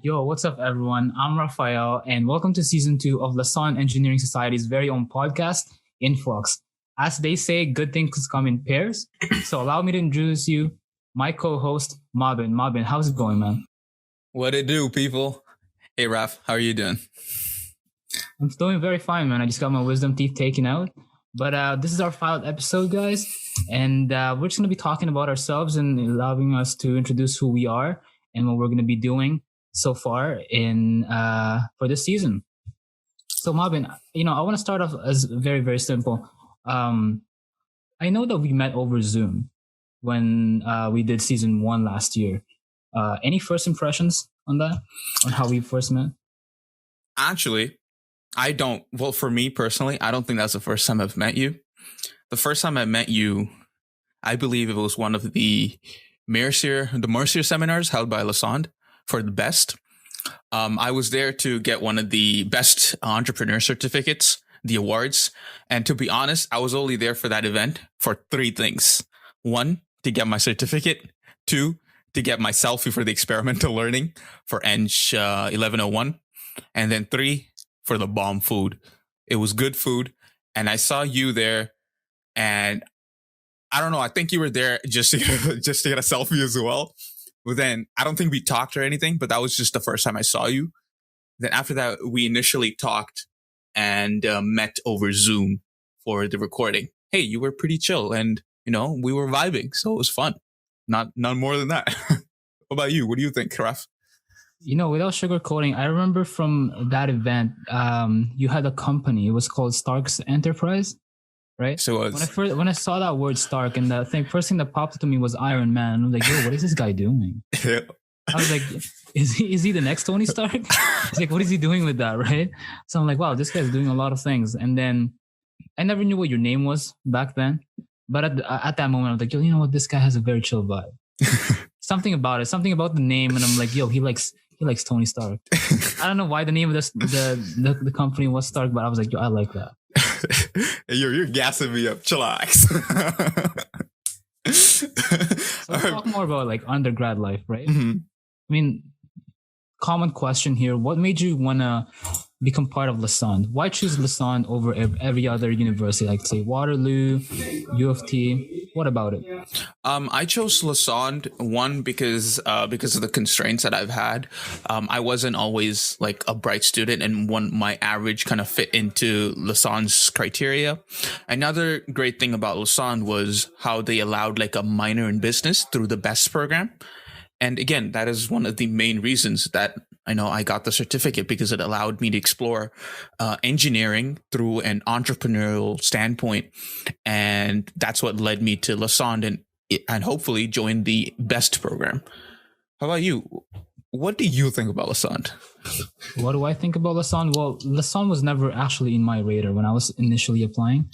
Yo, what's up, everyone? I'm Rafael, and welcome to season 2 of Lassonde Engineering Society's very own podcast, InFlux. As they say, good things come in pairs. So allow me to introduce you, my co-host, Mabin. Mabin, how's it going, man? What it do, people? Hey, Raf, how are you doing? I'm doing very fine, man. I just got my wisdom teeth taken out. But this is our final episode, guys. And we're just going to be talking about ourselves and allowing us to introduce who we are and what we're going to be doing so far in for this season. So Mabin, I want to start off as very, very simple. I know that we met over Zoom when we did season 1 last year. Any first impressions on that, on how we first met? Actually, I don't. Well, for me personally, I don't think that's the first time I've met you. The first time I met you, I believe it was one of the Mercier seminars held by Lassonde for the best. I was there to get one of the best entrepreneur certificates, the awards. And to be honest, I was only there for that event for 3 things. 1, to get my certificate. 2, to get my selfie for the experimental learning for Eng 1101. And then 3, for the bomb food. It was good food. And I saw you there. And I don't know, I think you were there just to get a selfie as well. But then I don't think we talked or anything, but that was just the first time I saw you. Then after that, we initially talked and met over Zoom for the recording. Hey, you were pretty chill and, we were vibing. So it was fun. Not more than that. What about you? What do you think, Raf? Without sugarcoating, I remember from that event, you had a company. It was called Stark's Enterprise, right? So when I saw that word Stark, and the first thing that popped to me was Iron Man. I was like, yo, what is this guy doing? Yeah. I was like, is he the next Tony Stark? It's like, what is he doing with that, right? So I'm like, wow, this guy's doing a lot of things. And then I never knew what your name was back then. But at that moment, I was like, yo, you know what? This guy has a very chill vibe. Something about the name. And I'm like, yo, he likes Tony Stark. I don't know why the name of the company was Stark, but I was like, yo, I like that. You're gassing me up. Chillax. So let's talk more about like undergrad life, right? Mm-hmm. I mean, common question here. What made you want to become part of Lassonde? Why choose Lassonde over every other university, like say Waterloo, U of T? What about it? I chose Lassonde, one, because of the constraints that I've had. I wasn't always like a bright student, and my average kind of fit into Lassonde's criteria. Another great thing about Lassonde was how they allowed like a minor in business through the BEST program. And again, that is one of the main reasons that I got the certificate, because it allowed me to explore engineering through an entrepreneurial standpoint. And that's what led me to Lassonde and hopefully join the BEST program. How about you? What do you think about Lassonde? What do I think about Lassonde? Well, Lassonde was never actually in my radar when I was initially applying,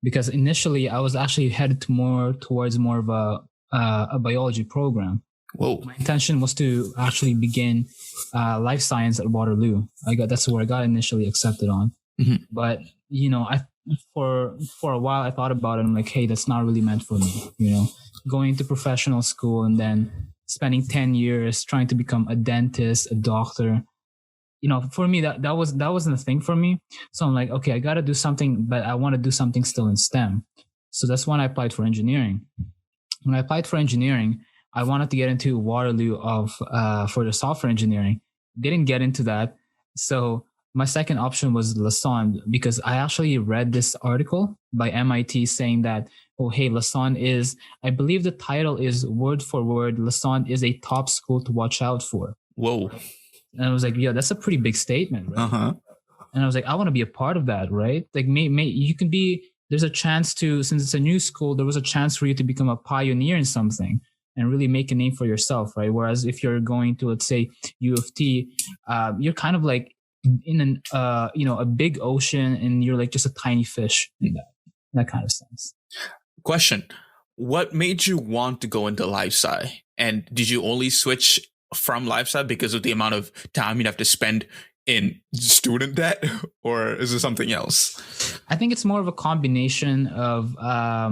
because initially I was actually headed towards more of a biology program. Whoa. My intention was to actually begin life science at Waterloo. That's where I got initially accepted on. Mm-hmm. But I for a while I thought about it. I'm like, hey, that's not really meant for me. Going to professional school and then spending 10 years trying to become a dentist, a doctor. For me that wasn't a thing for me. So I'm like, okay, I got to do something, but I want to do something still in STEM. So that's when I applied for engineering. When I applied for engineering, I wanted to get into Waterloo for the software engineering. Didn't get into that. So my second option was Lassonde, because I actually read this article by MIT saying that, oh, hey, Lassonde is, I believe the title is word for word, Lassonde is a top school to watch out for. Whoa. And I was like, yeah, that's a pretty big statement, right? Uh-huh. And I was like, I want to be a part of that, right? Like, you can be, there's a chance to, since it's a new school, there was a chance for you to become a pioneer in something and really make a name for yourself, right? Whereas if you're going to, let's say, U of T, you're kind of like in a big ocean, and you're like just a tiny fish in that kind of sense. Question: what made you want to go into life sci? And did you only switch from life sci because of the amount of time you'd have to spend in student debt, or is it something else? I think it's more of a combination of, I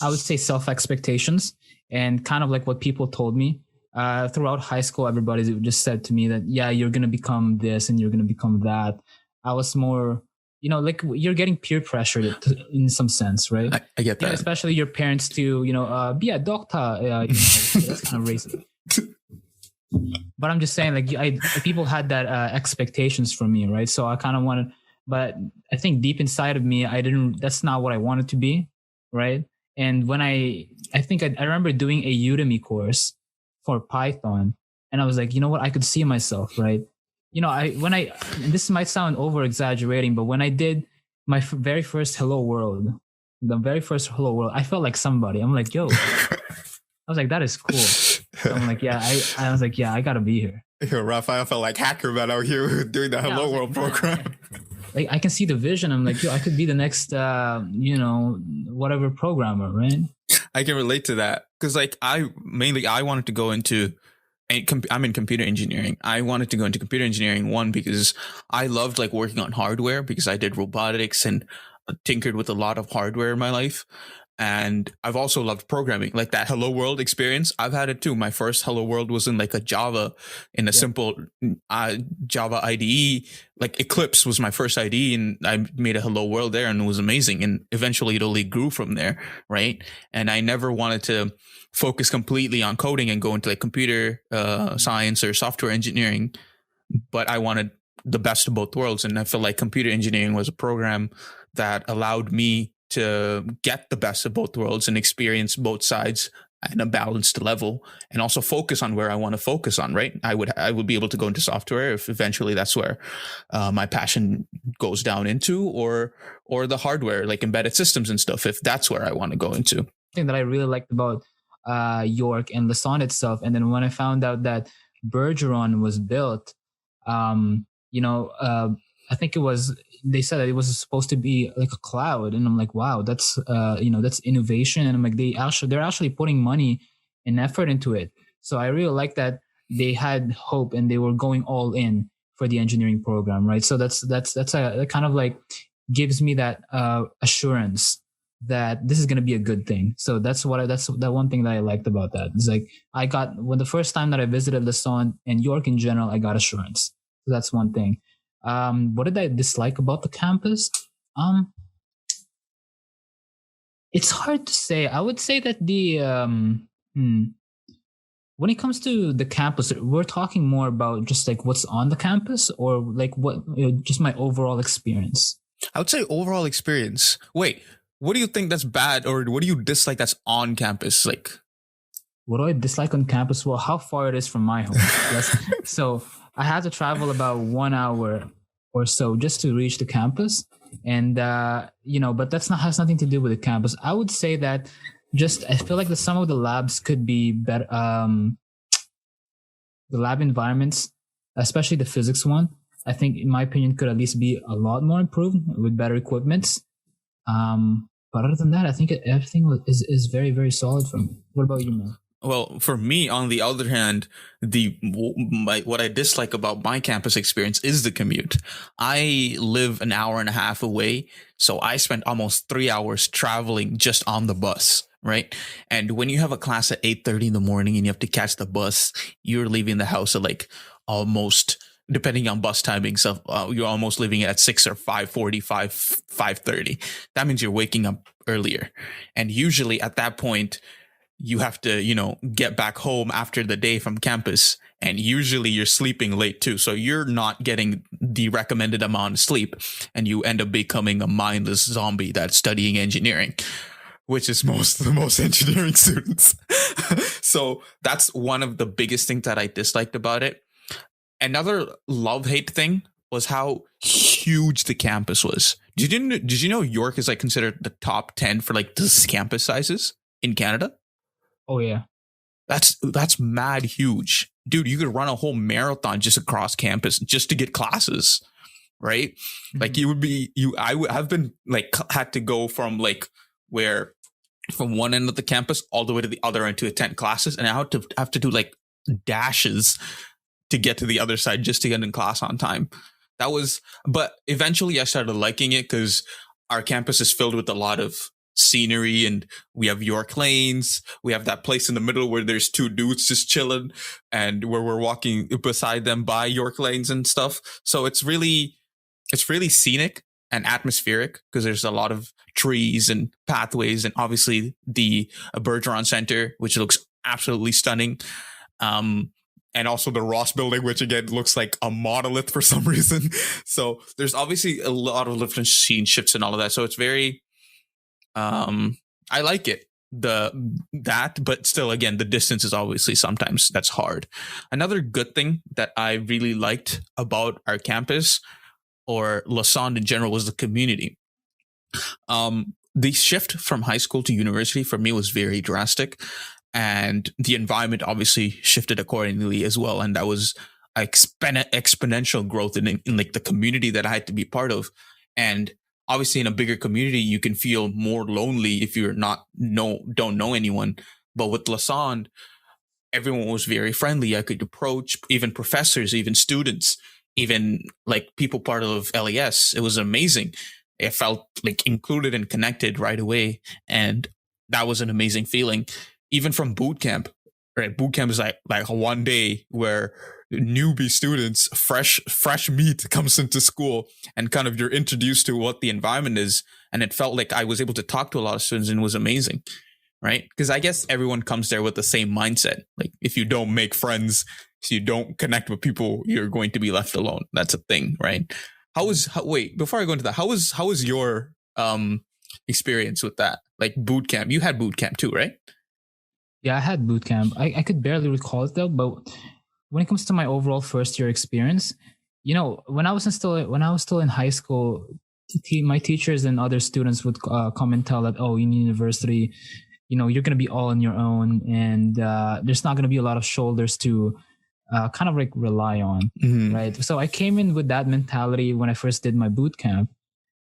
would say, self expectations and kind of like what people told me. throughout high school, everybody just said to me that, yeah, you're going to become this and you're going to become that. I was more, like you're getting peer pressured in some sense, right? I get that. Especially your parents to, be a doctor. That's kind of racist. But I'm just saying, like, people had that expectations from me, right? So I kind of wanted, but I think deep inside of me, that's not what I wanted to be, right? And when I think I remember doing a Udemy course for Python, and I was like, you know what, I could see myself, right? This might sound over exaggerating, but when I did my very first Hello World, I felt like somebody. I'm like, yo, I was like, that is cool. So I'm like, yeah, I was like, yeah, I gotta be here. Yo, Rafael felt like hacker man out here doing the Hello World program. Like, I can see the vision. I'm like, yo, I could be the next, whatever programmer, right? I can relate to that because, like, I wanted to go into. I'm in computer engineering. I wanted to go into computer engineering, one, because I loved like working on hardware because I did robotics and tinkered with a lot of hardware in my life. And I've also loved programming, like that Hello World experience. I've had it too. My first Hello World was in like a Java, in a simple Java IDE. Like Eclipse was my first IDE, and I made a Hello World there, and it was amazing. And eventually it only grew from there, right? And I never wanted to focus completely on coding and go into like computer science or software engineering, but I wanted the best of both worlds. And I feel like computer engineering was a program that allowed me to get the best of both worlds and experience both sides at a balanced level, and also focus on where I want to focus on, right? I would be able to go into software if eventually that's where my passion goes down into, or the hardware, like embedded systems and stuff, if that's where I want to go into. Thing that I really liked about York and Lassonde itself, and then when I found out that Bergeron was built, I think they said that it was supposed to be like a cloud, and I'm like, wow, that's that's innovation. And I'm like, they're actually putting money and effort into it. So I really like that they had hope and they were going all in for the engineering program, right? So that kind of like gives me that assurance that this is going to be a good thing. So that's that one thing that I liked about that. It's like when the first time that I visited Lassonde and York in general, I got assurance. So that's one thing. What did I dislike about the campus? It's hard to say. I would say that when it comes to the campus, we're talking more about just like what's on the campus, or like what, just my overall experience. I would say overall experience. Wait, what do you think that's bad, or what do you dislike that's on campus? Like, what do I dislike on campus? Well, how far it is from my home. So I had to travel about 1 hour or so just to reach the campus. And, but has nothing to do with the campus. I would say that I feel like some of the labs could be better. The lab environments, especially the physics one, I think, in my opinion, could at least be a lot more improved with better equipments. But other than that, I think everything is very, very solid for me. What about you, man? Well, for me, on the other hand, what I dislike about my campus experience is the commute. I live an hour and a half away, so I spent almost 3 hours traveling just on the bus, right? And when you have a class at 8:30 in the morning and you have to catch the bus, you're leaving the house at like almost, depending on bus timing, so you're almost leaving at 6 or 5:45, 5:30. That means you're waking up earlier, and usually at that point, you have to, get back home after the day from campus. And usually you're sleeping late too. So you're not getting the recommended amount of sleep. And you end up becoming a mindless zombie that's studying engineering, which is most engineering students. So that's one of the biggest things that I disliked about it. Another love-hate thing was how huge the campus was. Did you know York is like considered the top 10 for like the campus sizes in Canada? Oh yeah. That's mad huge. Dude, you could run a whole marathon just across campus just to get classes, right? Mm-hmm. Like I've been like had to go from one end of the campus all the way to the other end to attend classes, and I have to do like dashes to get to the other side just to get in class on time. But eventually I started liking it because our campus is filled with a lot of scenery, and we have York Lanes. We have that place in the middle where there's two dudes just chilling, and where we're walking beside them by York Lanes and stuff. So it's really scenic and atmospheric because there's a lot of trees and pathways, and obviously the Bergeron Center, which looks absolutely stunning. And also the Ross building, which again looks like a monolith for some reason. So there's obviously a lot of different scene shifts and all of that. So it's very, I like it. But still, again, the distance is obviously sometimes that's hard. Another good thing that I really liked about our campus, or Lassonde in general, was the community. The shift from high school to university for me was very drastic. And the environment obviously shifted accordingly as well. And that was exponential growth in like the community that I had to be part of. And obviously in a bigger community, you can feel more lonely if you're don't know anyone. But with Lassonde, everyone was very friendly. I could approach even professors, even students, even like people part of LES. It was amazing. I felt like included and connected right away. And that was an amazing feeling. Even from boot camp, right? Boot camp is like one day where newbie students, fresh meat comes into school, and kind of you're introduced to what the environment is. And it felt like I was able to talk to a lot of students, and it was amazing, right? Because I guess everyone comes there with the same mindset. Like if you don't make friends, if you don't connect with people, you're going to be left alone. That's a thing, right? Wait, before I go into that, how was your experience with that? Like boot camp? You had boot camp too, right? Yeah, I had boot camp. I could barely recall it though, but when it comes to my overall first year experience, when I was still in high school, my teachers and other students would come and tell that, oh, in university, you're gonna be all on your own, and there's not gonna be a lot of shoulders to kind of like rely on, right? So I came in with that mentality when I first did my boot camp,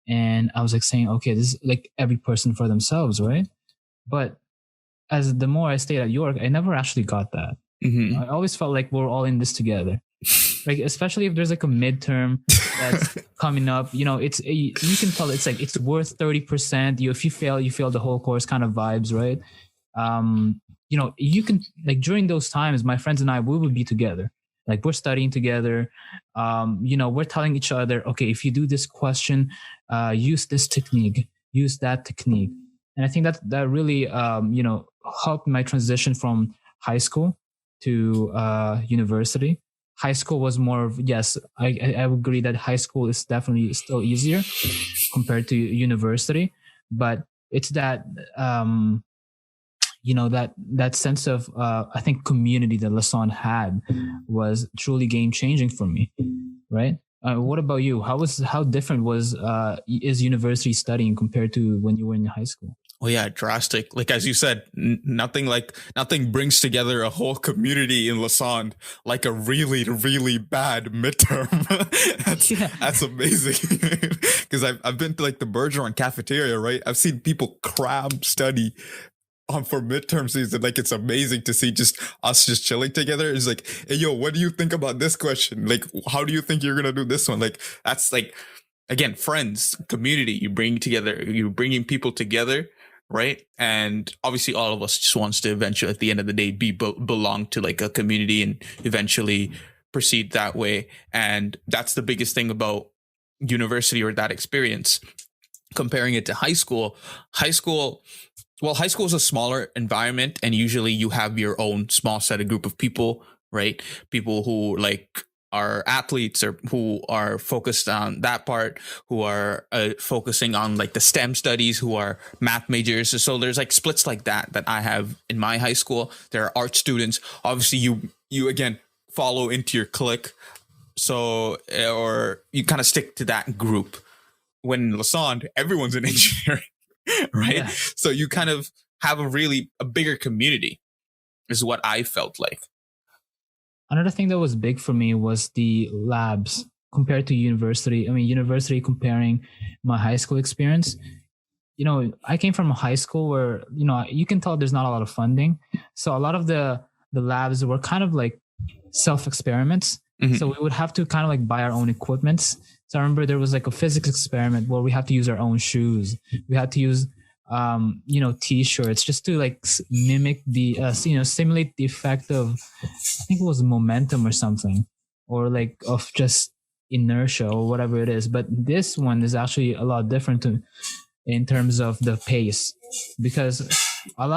and I was like saying, okay, this is like every person for themselves, right? But as the more I stayed at York, I never actually got that. I always felt like we're all in this together. Like, especially if there's like a midterm that's coming up, you can tell it's worth 30%. If you fail the whole course kind of vibes, right? You can, like, during those times, my friends and we would be together. Like, we're studying together. We're telling each other, okay, if you do this question, use this technique, use that technique. And I think that really, helped my transition from high school to university. High school was more of, yes, I agree that high school is definitely still easier compared to university, but it's that, that sense of, I think, community that Lassonde had was truly game changing for me. Right. What about you? How different is university studying compared to when you were in high school? Oh yeah, drastic. Like, as you said, nothing brings together a whole community in Lassonde like a really, really bad midterm. That's amazing. Because I've been to like the Bergeron cafeteria, right? I've seen people cram study for midterm season. Like, it's amazing to see just us just chilling together. It's like, hey, yo, what do you think about this question? Like, how do you think you're gonna do this one? Like, that's like, again, friends, community. You're bringing people together, right? And obviously all of us just wants to eventually, at the end of the day, belong to like a community and eventually proceed that way. And that's the biggest thing about university, or that experience. Comparing it to high school is a smaller environment, and usually you have your own small set of group of people, right? People who like are athletes, or who are focused on that part, who are focusing on like the STEM studies, who are math majors. So there's like splits like that I have in my high school. There are art students. Obviously you again follow into your clique. So, or you kind of stick to that group. When in Lassonde, everyone's in engineering, right? Yeah. So you kind of have a bigger community, is what I felt like. Another thing that was big for me was the labs compared to university. I mean, university comparing my high school experience. I came from a high school where, you can tell there's not a lot of funding. So a lot of the labs were kind of like self-experiments. So we would have to kind of like buy our own equipment. So I remember there was like a physics experiment where we had to use our own shoes. We had to use t-shirts just to like mimic the simulate the effect of, I think it was momentum or something, or like of just inertia or whatever it is. But this one is actually a lot different in terms of the pace, because I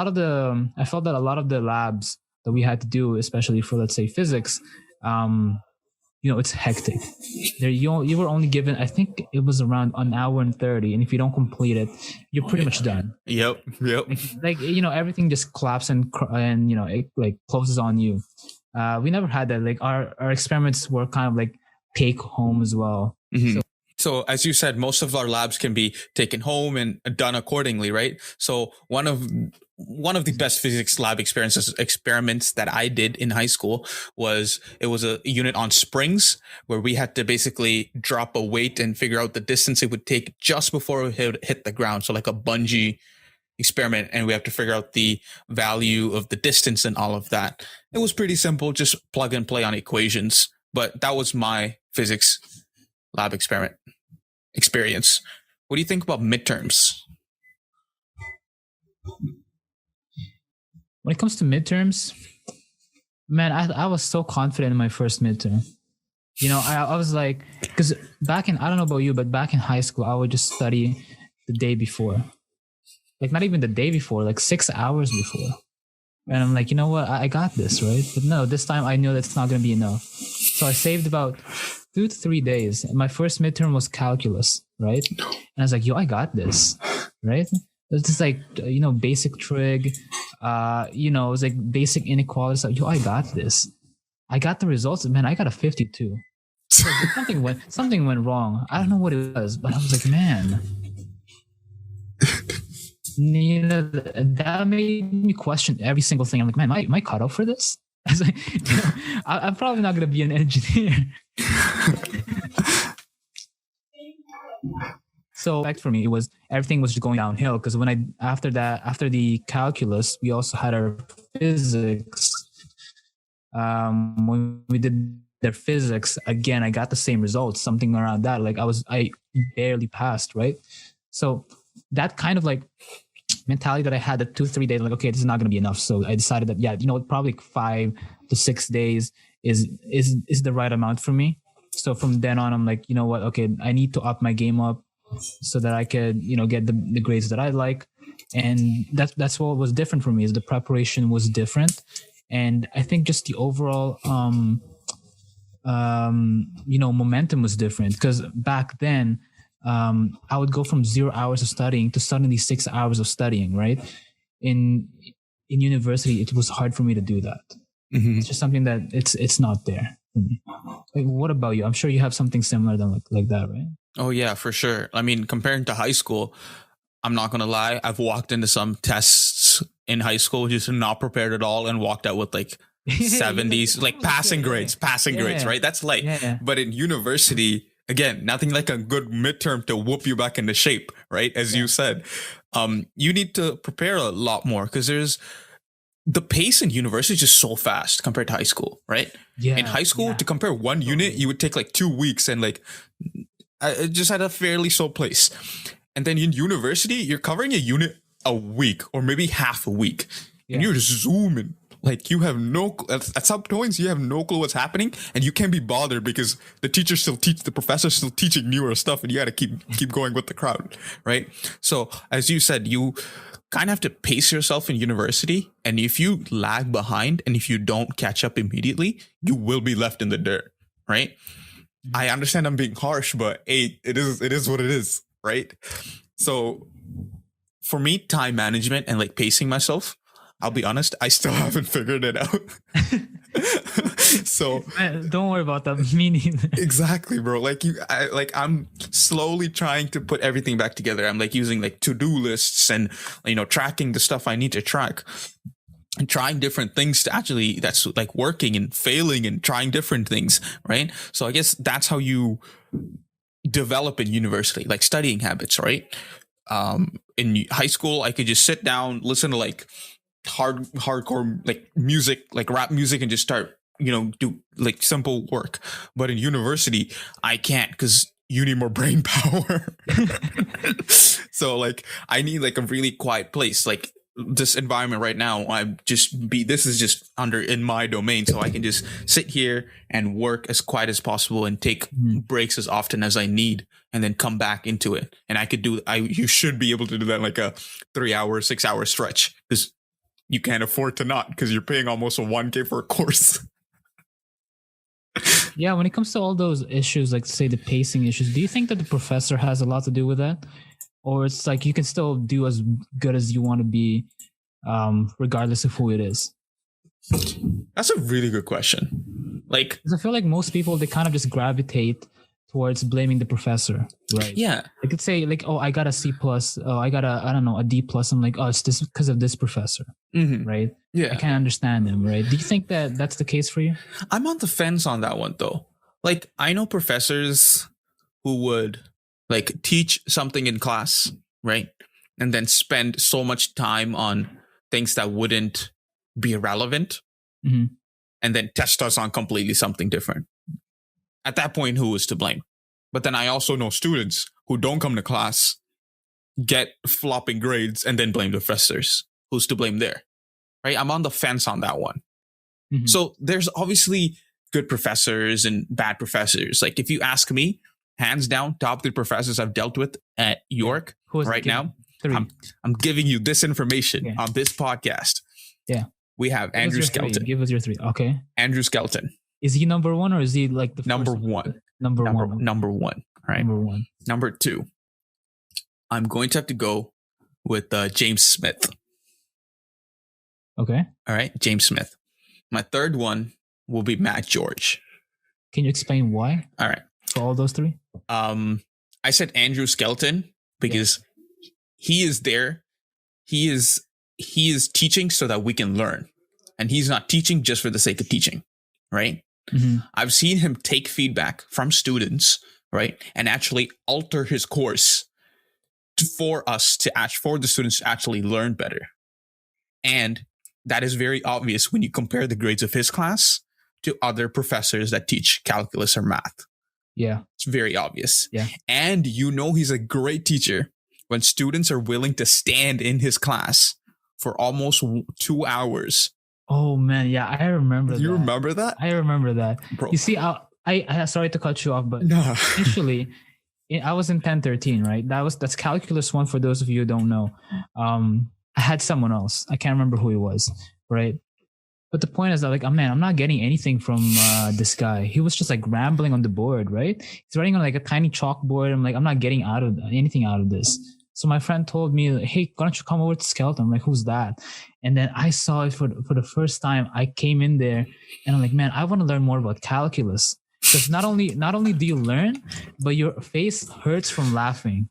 felt that a lot of the labs that we had to do, especially for, let's say, physics, um, it's hectic. There, you were only given, I think it was around an hour and 30, and if you don't complete it, you're pretty much done. Yep. Like everything just claps and it like closes on you. We never had that. Like our experiments were kind of like take home as well. Mm-hmm. So as you said, most of our labs can be taken home and done accordingly, right? So one of the best physics lab experiments that I did in high school was a unit on springs, where we had to basically drop a weight and figure out the distance it would take just before it hit the ground. So like a bungee experiment, and we have to figure out the value of the distance and all of that. It was pretty simple, just plug and play on equations. But that was my physics lab experience. What do you think about midterms? When it comes to midterms, man, I was so confident in my first midterm. I was like, because I don't know about you, but back in high school, I would just study the day before. Like not even the day before, like 6 hours before. And I'm like, you know what? I got this, right? But no, this time I knew that's not going to be enough. So I saved about 2 to 3 days. And my first midterm was calculus, right? And I was like, yo, I got this, right? It's just like, basic trig, it was like basic inequalities. Like, yo, I got this. I got the results. Man, I got a 52. So something went wrong. I don't know what it was, but I was like, man. That made me question every single thing. I'm like, man, am I cut out for this? I was like, I'm probably not going to be an engineer. So back for me, everything was just going downhill, because after the calculus, we also had our physics. When we did their physics again, I got the same results, something around that. Like I barely passed, right? So that kind of like mentality that I had, the 2-3 days, like, okay, this is not going to be enough. So I decided that, probably 5 to 6 days is the right amount for me. So from then on, I'm like, you know what? Okay, I need to up my game up so that I could, get the grades that I like. And that's what was different for me, is the preparation was different. And I think just the overall, momentum was different, because back then, I would go from 0 hours of studying to suddenly 6 hours of studying, right? In university, it was hard for me to do that. Mm-hmm. It's just something that it's not there for me. Like, what about you? I'm sure you have something similar than like that, right? Oh yeah, for sure. I mean, comparing to high school, I'm not going to lie. I've walked into some tests in high school just not prepared at all and walked out with like 70s, like passing grades, right? That's light. Yeah. But in university, again, nothing like a good midterm to whoop you back into shape, right? As you said, you need to prepare a lot more, because the pace in university is just so fast compared to high school, right? Yeah. In high school, to compare one unit, you would take like 2 weeks, and like I just at a fairly slow pace. And then in university, you're covering a unit a week or maybe half a week, and you're just zooming. Like, you have at some points, you have no clue what's happening, and you can't be bothered because the professor's still teaching newer stuff, and you got to keep going with the crowd, right? So as you said, you kind of have to pace yourself in university, and if you lag behind and if you don't catch up immediately, you will be left in the dirt, right? Mm-hmm. I understand I'm being harsh, but hey, it is what it is, right? So for me, time management and like pacing myself, I'll be honest, I still haven't figured it out. So don't worry about that. Me neither. Exactly, bro. I'm slowly trying to put everything back together. I'm like using like to-do lists and, tracking the stuff I need to track, and trying different things to actually, that's like working and failing and trying different things, right? So I guess that's how you develop in university, like studying habits, right? In high school, I could just sit down, listen to like hardcore like music, like rap music, and just start do like simple work. But in university, I can't, because you need more brain power. So like I need like a really quiet place. Like this environment right now, this is just under in my domain. So I can just sit here and work as quiet as possible and take breaks as often as I need and then come back into it. And you should be able to do that in like a 3-hour, 6-hour stretch, because you can't afford to not, because you're paying almost a 1K for a course. Yeah, when it comes to all those issues, like say the pacing issues, do you think that the professor has a lot to do with that? Or it's like you can still do as good as you want to be, regardless of who it is? That's a really good question. Like, 'cause I feel like most people, they kind of just gravitate towards blaming the professor, right? Yeah. They could say like, oh, I got a C plus. Oh, I got a D plus. I'm like, oh, it's this because of this professor, right? Yeah. I can't understand him, right? Do you think that that's the case for you? I'm on the fence on that one though. Like, I know professors who would like teach something in class, right? And then spend so much time on things that wouldn't be relevant, and then test us on completely something different. At that point, who is to blame? But then I also know students who don't come to class, get flopping grades, and then blame the professors. Who's to blame there? Right? I'm on the fence on that one. So there's obviously good professors and bad professors. Like, if you ask me, hands down, top 3 professors I've dealt with at York right now, I'm giving you this information on this podcast. Yeah. We have Andrew Skelton. Give us your 3. Okay. Andrew Skelton. Is he number 1 or is he like the number first one? Number one. Number 1. Right. Number 1. Number 2. I'm going to have to go with James Smith. Okay. All right. James Smith. My 3rd one will be Matt George. Can you explain why? All right. For all those 3? I said Andrew Skelton because he is there. He is teaching so that we can learn. And he's not teaching just for the sake of teaching. Right. I've seen him take feedback from students, right, and actually alter his course for the students to actually learn better. And that is very obvious when you compare the grades of his class to other professors that teach calculus or math. Yeah. It's very obvious. Yeah. And he's a great teacher when students are willing to stand in his class for almost 2 hours. Oh man, yeah, I remember that. You remember that? I remember that. Bro. You see, I sorry to cut you off, but initially, I was in 1013, right? That's calculus 1 for those of you who don't know. I had someone else. I can't remember who he was, right? But the point is that, like, I'm not getting anything from this guy. He was just like rambling on the board, right? He's writing on like a tiny chalkboard. I'm like, I'm not getting anything out of this. So my friend told me, hey, why don't you come over to Skelton? I'm like, who's that? And then I saw it for the first time. I came in there and I'm like, man, I want to learn more about calculus. Because not only do you learn, but your face hurts from laughing.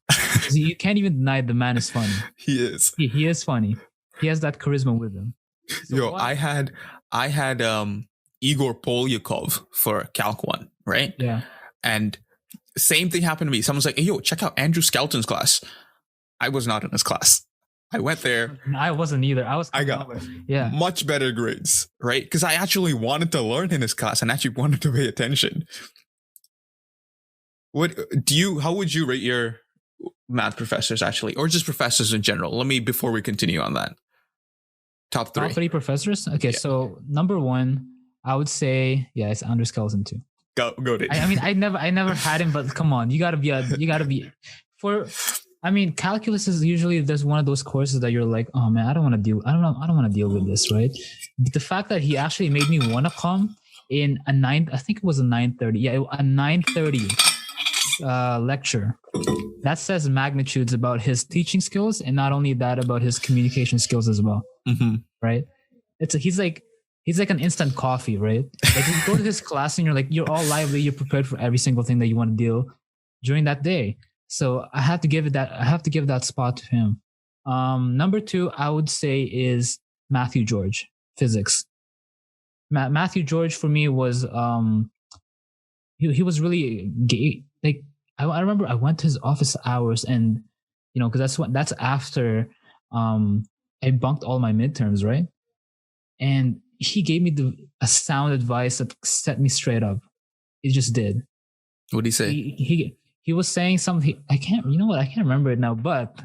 You can't even deny the man is funny. He is. He is funny. He has that charisma with him. So I had Igor Polyakov for Calc 1, right? Yeah. And same thing happened to me. Someone's like, hey, yo, check out Andrew Skelton's class. I was not in his class. I went there. I wasn't either. I got much better grades, right? Because I actually wanted to learn in his class and actually wanted to pay attention. How would you rate your math professors actually, or just professors in general? Before we continue on that. Top 3. Top 3 professors? Okay, so number 1, I would say, it's Andrew Skelton too. Go Dave. I never had him, but come on, you gotta be calculus is usually there's one of those courses that you're like, oh man, I don't want to deal with this, right? But the fact that he actually made me want to come in a 9:30, a 9:30 lecture, that says magnitudes about his teaching skills, and not only that, about his communication skills as well, right? He's like an instant coffee, right? Like you go to his class and you're all lively, you're prepared for every single thing that you want to deal during that day. So I have to give that spot to him. Number 2, I would say, is Matthew George, physics. Matthew George for me was he was really gay. Like I remember I went to his office hours, and because that's after I bunked all my midterms, right? And he gave me a sound advice that set me straight up. It just did. What did he say? He he was saying something. I can't. You know what? I can't remember it now. But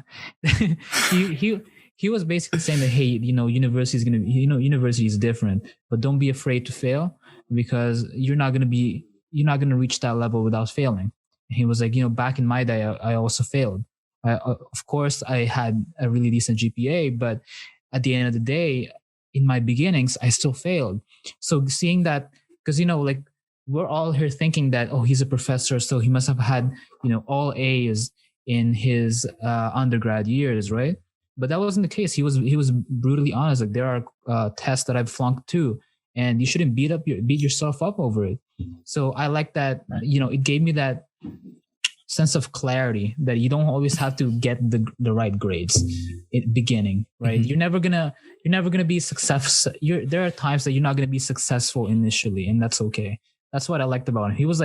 he he was basically saying that, hey, university is gonna be, university is different, but don't be afraid to fail, because you're not gonna reach that level without failing. And he was like, back in my day, I also failed. Of course, I had a really decent GPA, but at the end of the day, in my beginnings, I still failed. So seeing that, because like we're all here thinking that, oh, he's a professor, so he must have had all A's in his undergrad years, right? But that wasn't the case. He was brutally honest. Like, there are tests that I've flunked too, and you shouldn't beat yourself up over it. So I like that. It gave me that sense of clarity that you don't always have to get the right grades in beginning, right? Mm-hmm. You're never gonna be successful. There are times that you're not gonna be successful initially, and that's okay. That's what I liked about him. He was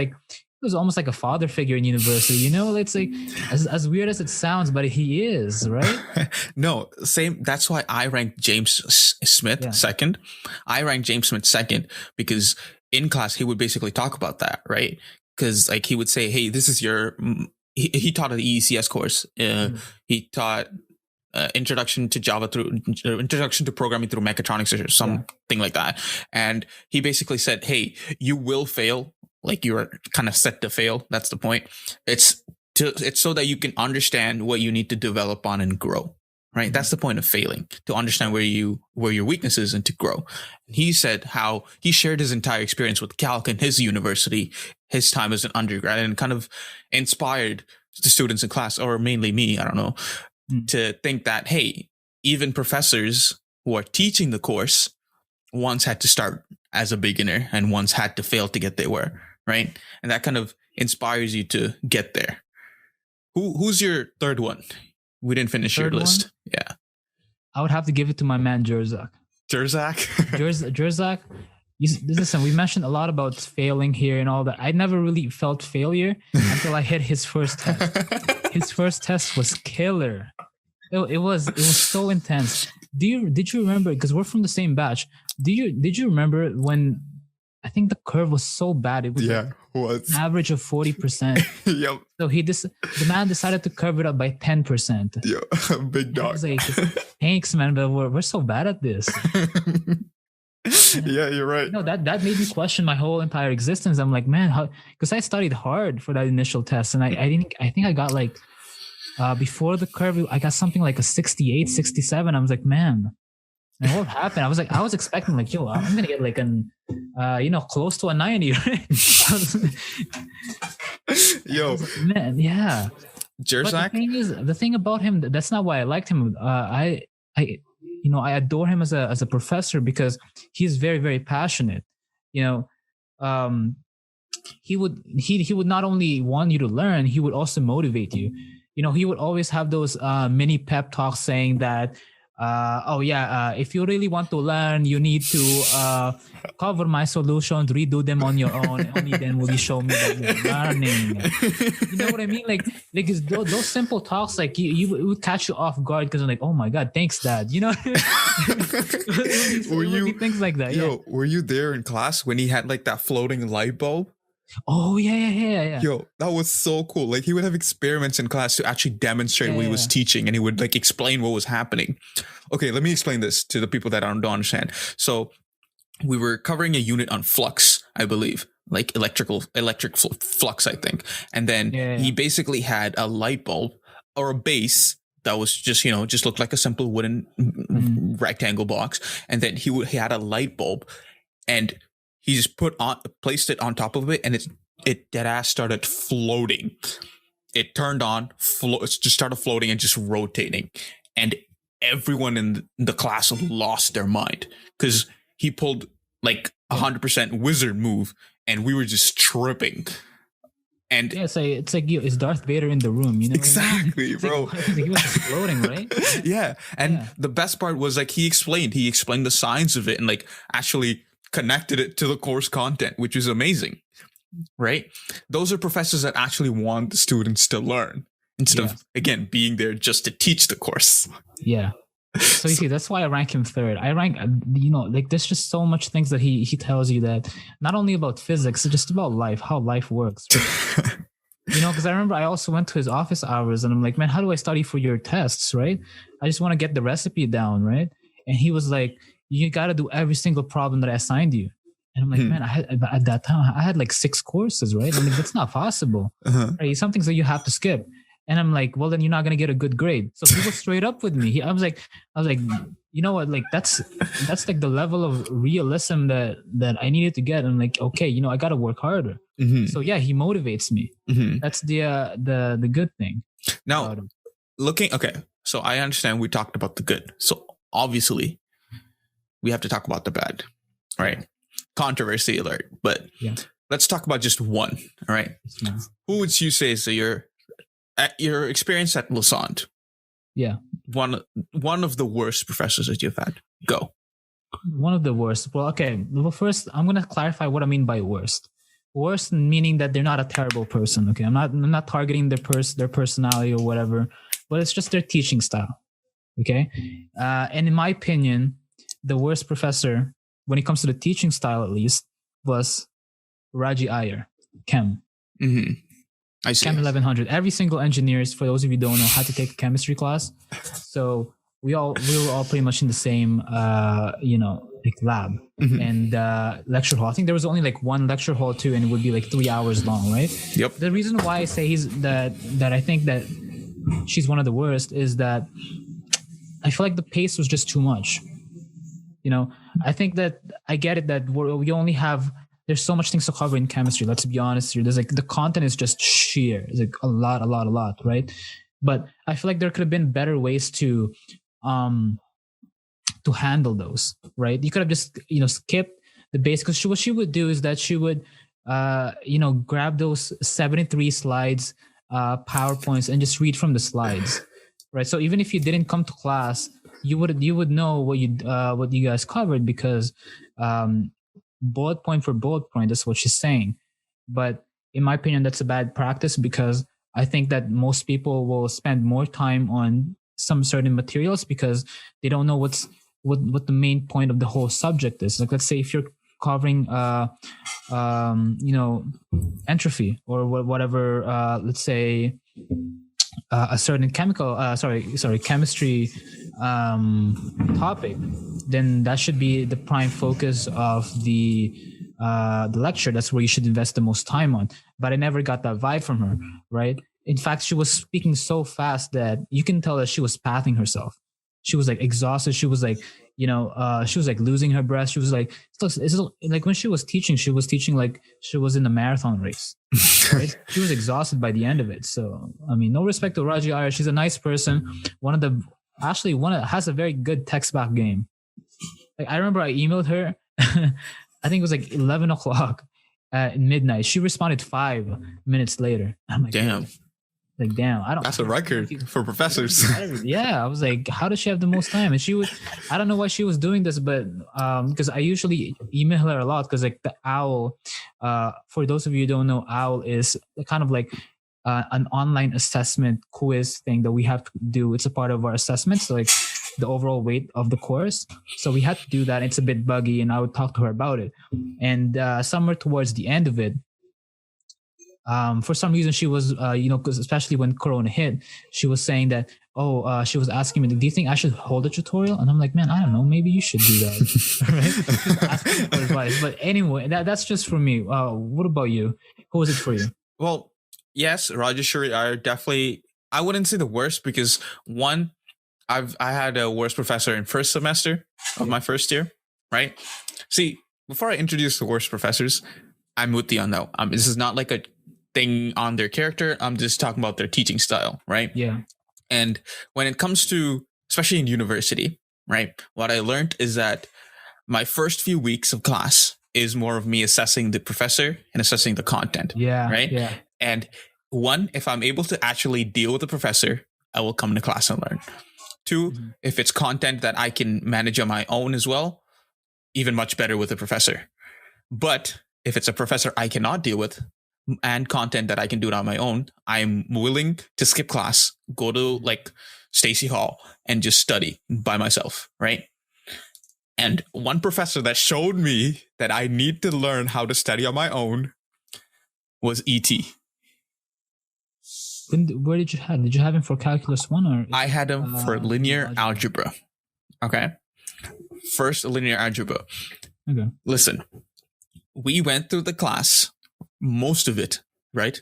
almost like a father figure in university. It's like, as weird as it sounds, but he is, right? No, same. That's why I ranked James Smith second. I ranked James Smith second because in class he would basically talk about that, right? Because like he would say, hey, this is your. He taught an ECS course. He taught introduction to Java through introduction to programming through mechatronics or something like that. And he basically said, hey, you will fail. Like, you're kind of set to fail. That's the point. It's so that you can understand what you need to develop on and grow. Right. Mm-hmm. That's the point of failing, to understand where your weakness is and to grow. He said how he shared his entire experience with calc in his university, his time as an undergrad, and kind of inspired the students in class, or mainly me, I don't know, to think that, hey, even professors who are teaching the course once had to start as a beginner and once had to fail to get they were, right? And that kind of inspires you to get there. Who's your third one? We didn't finish your list. One? Yeah. I would have to give it to my man, Jerzak. Jerzak. Listen, we mentioned a lot about failing here and all that. I never really felt failure until I hit his first test. His first test was killer. It was so intense. Did you remember? Because we're from the same batch. Did you remember when I think the curve was so bad? It was an average of 40%. Yep. So the man decided to curve it up by 10%. Yeah, big dog. I was like, thanks, man, but we're so bad at this. Yeah, you're right. No, that made me question my whole entire existence. I'm like, man, how? Because I studied hard for that initial test, and I think I got like before the curve, I got something like a 68, 67. I was like, man, what happened? I was expecting like, yo, I'm gonna get like an close to a 90. Right? Yo, like, man, yeah. Jerzak. The thing about him, that's not why I liked him. I adore him as a professor because he's very, very passionate. He would not only want you to learn, he would also motivate you. He would always have those mini pep talks saying that, if you really want to learn, you need to cover my solutions, redo them on your own. Only then will you show me that you're learning. You know what I mean? Like those simple talks, like it would catch you off guard because I'm like, oh my God, thanks, Dad. It would be things like that. Yo, were you there in class when he had like that floating light bulb? Oh yeah. Yo, that was so cool. Like, he would have experiments in class to actually demonstrate what he was teaching, and he would like explain what was happening. Okay, let me explain this to the people that don't understand. So we were covering a unit on flux, I believe, like electric flux, I think. And then he basically had a light bulb or a base that was just looked like a simple wooden rectangle box. And then he had a light bulb, and he just placed it on top of it, and it dead ass started floating. It turned on, it just started floating and just rotating. And everyone in the class lost their mind because he pulled like 100% wizard move, and we were just tripping. And it's like is Darth Vader in the room? Exactly, bro. Like, he was floating, right? Yeah, and the best part was like he explained the science of it and like actually connected it to the course content, which is amazing, right? Those are professors that actually want the students to learn instead of, again, being there just to teach the course. Yeah. So you see, that's why I rank him third. I rank, there's just so much things that he tells you that not only about physics, it's just about life, how life works. Right? Because I remember I also went to his office hours and I'm like, man, how do I study for your tests, right? I just want to get the recipe down, right? And he was like, you got to do every single problem that I assigned you. And I'm like, man, at that time, I had like 6 courses, right? I'm like, that's not possible. Right? Some things that you have to skip. And I'm like, well, then you're not going to get a good grade. So he was straight up with me. I was like, you know what? Like that's like the level of realism that I needed to get. I'm like, okay, I got to work harder. So yeah, he motivates me. That's the good thing. Now, okay. So I understand we talked about the good. So obviously, we have to talk about the bad, right? Controversy alert. But let's talk about just one. All right. Who would you say is your experience at Lassonde? Yeah. One of the worst professors that you've had. Go. One of the worst. Well, okay. Well, first, I'm gonna clarify what I mean by worst. Worst meaning that they're not a terrible person. Okay, I'm not targeting their personality or whatever, but it's just their teaching style. Okay, and in my opinion, the worst professor when it comes to the teaching style, at least, was Raji Iyer, Chem. I see. Chem 1100. Every single engineers, for those of you who don't know, had to take a chemistry class. So we were all pretty much in the same, like lab and lecture hall. I think there was only like one lecture hall too, and it would be like 3 hours long, right? Yep. The reason why I say that I think that she's one of the worst is that I feel like the pace was just too much. I think that I get it that we only have. There's so much things to cover in chemistry. Let's be honest here. There's like the content is just sheer. It's like a lot, right? But I feel like there could have been better ways to handle those, right? You could have just skipped the basics. What she would do is that she would grab those 73 slides PowerPoints and just read from the slides, right? So even if you didn't come to class, you would know what you guys covered because bullet point for bullet point, that's what she's saying. But in my opinion, that's a bad practice because I think that most people will spend more time on some certain materials because they don't know what the main point of the whole subject is. Like, let's say if you're covering entropy or whatever, let's say a certain chemistry topic, then that should be the prime focus of the lecture. That's where you should invest the most time on. But I never got that vibe from her, right? In fact, she was speaking so fast that you can tell that she was pathing herself. She was like exhausted. She was like, she was like losing her breath. She was like, it's like when she was teaching like she was in a marathon race. Right? She was exhausted by the end of it. So, I mean, no respect to Raji Iyer. She's a nice person. One that has a very good text back game. Like, I remember I emailed her. I think it was like 11 o'clock at midnight. She responded 5 minutes later. I'm like, damn. That's a record for professors. Yeah, I was like, how does she have the most time? And I don't know why she was doing this, but because I usually email her a lot because like the OWL, for those of you who don't know, OWL is kind of like an online assessment quiz thing that we have to do. It's a part of our assessment, so like the overall weight of the course. So we had to do that. It's a bit buggy, and I would talk to her about it. And somewhere towards the end of it, for some reason she was, because especially when Corona hit, she was saying that, she was asking me, do you think I should hold a tutorial? And I'm like, man, I don't know, maybe you should do that. Right? Asking for advice. But anyway, that's just for me. What about you? Who was it for you? Well, yes, Rajeshwari are definitely, I wouldn't say the worst because one, I had a worst professor in first semester of my first year, right? See, before I introduce the worst professors, I'm with you on that. This is not like a thing on their character. I'm just talking about their teaching style, right? Yeah. And when it comes to, especially in university, right, what I learned is that my first few weeks of class is more of me assessing the professor and assessing the content. Yeah. Right. Yeah. And one, if I'm able to actually deal with the professor, I will come to class and learn. Two, if it's content that I can manage on my own as well, even much better with the professor. But if it's a professor I cannot deal with and content that I can do it on my own, I'm willing to skip class, go to like Stacy Hall and just study by myself, right? And one professor that showed me that I need to learn how to study on my own was E.T. Where did you have? Did you have him for calculus 1 or? I had him for linear algebra. Okay. First linear algebra. Okay. Listen, we went through the class, most of it, right?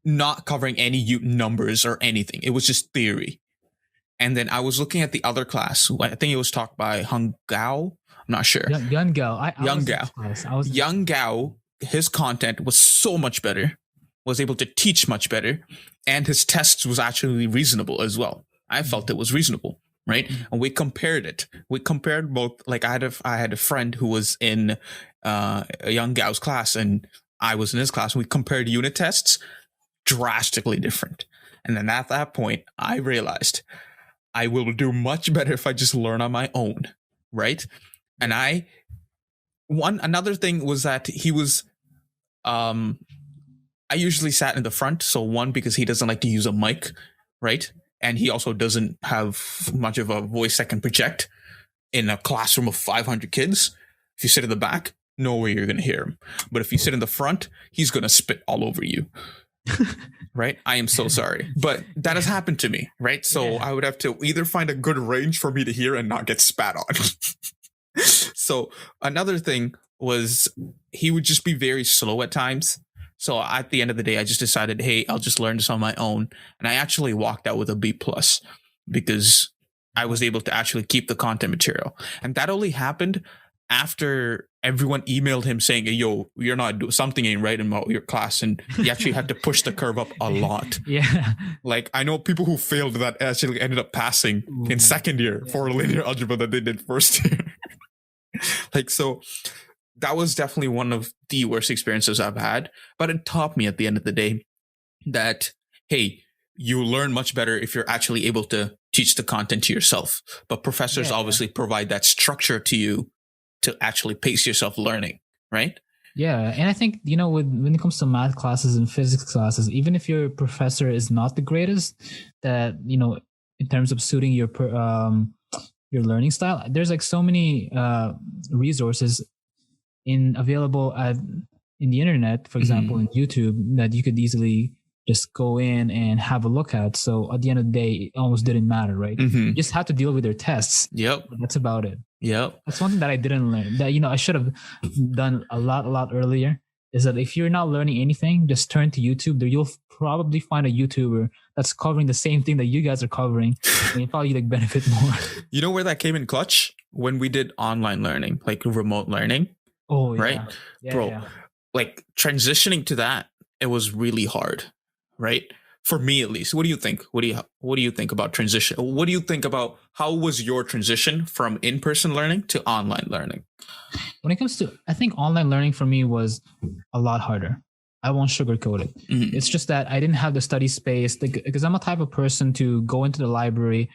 Not covering any numbers or anything. It was just theory. And then I was looking at the other class. I think it was taught by Hung Gao. I'm not sure. Young Gao. Young Gao. Young Gao, his content was so much better, was able to teach much better, and his tests was actually reasonable as well. I felt it was reasonable, right? And we compared it. We compared both. Like I had a friend who was in Young Gao's class, and I was in his class. And we compared unit tests, drastically different. And then at that point, I realized I will do much better if I just learn on my own, right? And another thing was that he was, I usually sat in the front. So one, because he doesn't like to use a mic, right? And he also doesn't have much of a voice that can project in a classroom of 500 kids. If you sit in the back, no way you're going to hear him. But if you sit in the front, he's going to spit all over you. Right? I am so sorry. But that has happened to me, right? So I would have to either find a good range for me to hear and not get spat on. So another thing was he would just be very slow at times. So at the end of the day, I just decided, hey, I'll just learn this on my own. And I actually walked out with a B+ because I was able to actually keep the content material. And that only happened after everyone emailed him saying, hey, yo, you're not doing something ain't right about your class. And he actually had to push the curve up a lot. Yeah. Like I know people who failed that actually ended up passing in second year for linear algebra that they did first year. Like, so that was definitely one of the worst experiences I've had. But it taught me at the end of the day that, hey, you learn much better if you're actually able to teach the content to yourself. But professors obviously provide that structure to you to actually pace yourself learning, right? Yeah. And I think, when it comes to math classes and physics classes, even if your professor is not the greatest, that, in terms of suiting your learning style, there's like so many resources available in the internet, for example, in YouTube, that you could easily just go in and have a look at. So at the end of the day, it almost didn't matter, right? You just had to deal with their tests. Yep. That's about it. Yep. That's one thing that I didn't learn, that, I should have done a lot earlier, is that if you're not learning anything, just turn to YouTube. There you'll probably find a YouTuber that's covering the same thing that you guys are covering, and you'll probably benefit more. You know where that came in clutch? When we did online learning, like remote learning. Oh, yeah. Right? Yeah, bro, yeah. Like transitioning to that, it was really hard, right? For me, at least. What do you think? What do you think about transition? What do you think about how was your transition from in-person learning to online learning? When it comes to, I think online learning for me was a lot harder. I won't sugarcoat it. It's just that I didn't have the study space, because I'm a type of person to go into the library,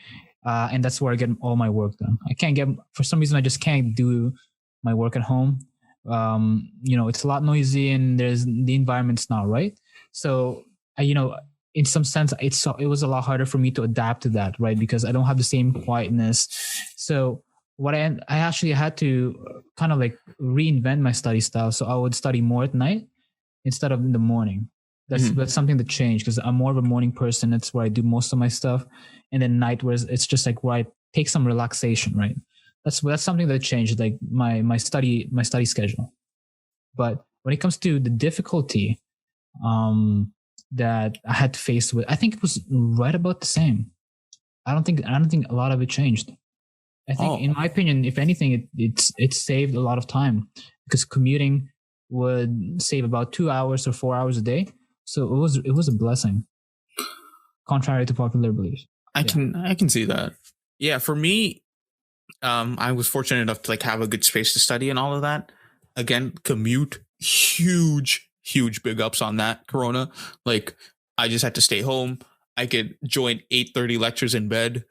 and that's where I get all my work done. For some reason, I just can't do my work at home. It's a lot noisy and the environment's not right. So in some sense, it was a lot harder for me to adapt to that, right? Because I don't have the same quietness. So what I actually had to kind of like reinvent my study style. So I would study more at night instead of in the morning. That's something that changed, because I'm more of a morning person. That's where I do most of my stuff. And then night, where it's just like where I take some relaxation, right? That's something that changed, like my study schedule. But when it comes to the difficulty that I had to face with, I think it was right about the same. I don't think a lot of it changed. I think, in my opinion, if anything, it saved a lot of time, because commuting would save about 2 hours or 4 hours a day. So it was a blessing, contrary to popular belief. I can see that. Yeah, for me, I was fortunate enough to like have a good space to study and all of that. Again, commute, huge big ups on that. Corona, like I just had to stay home. I could join 8:30 lectures in bed.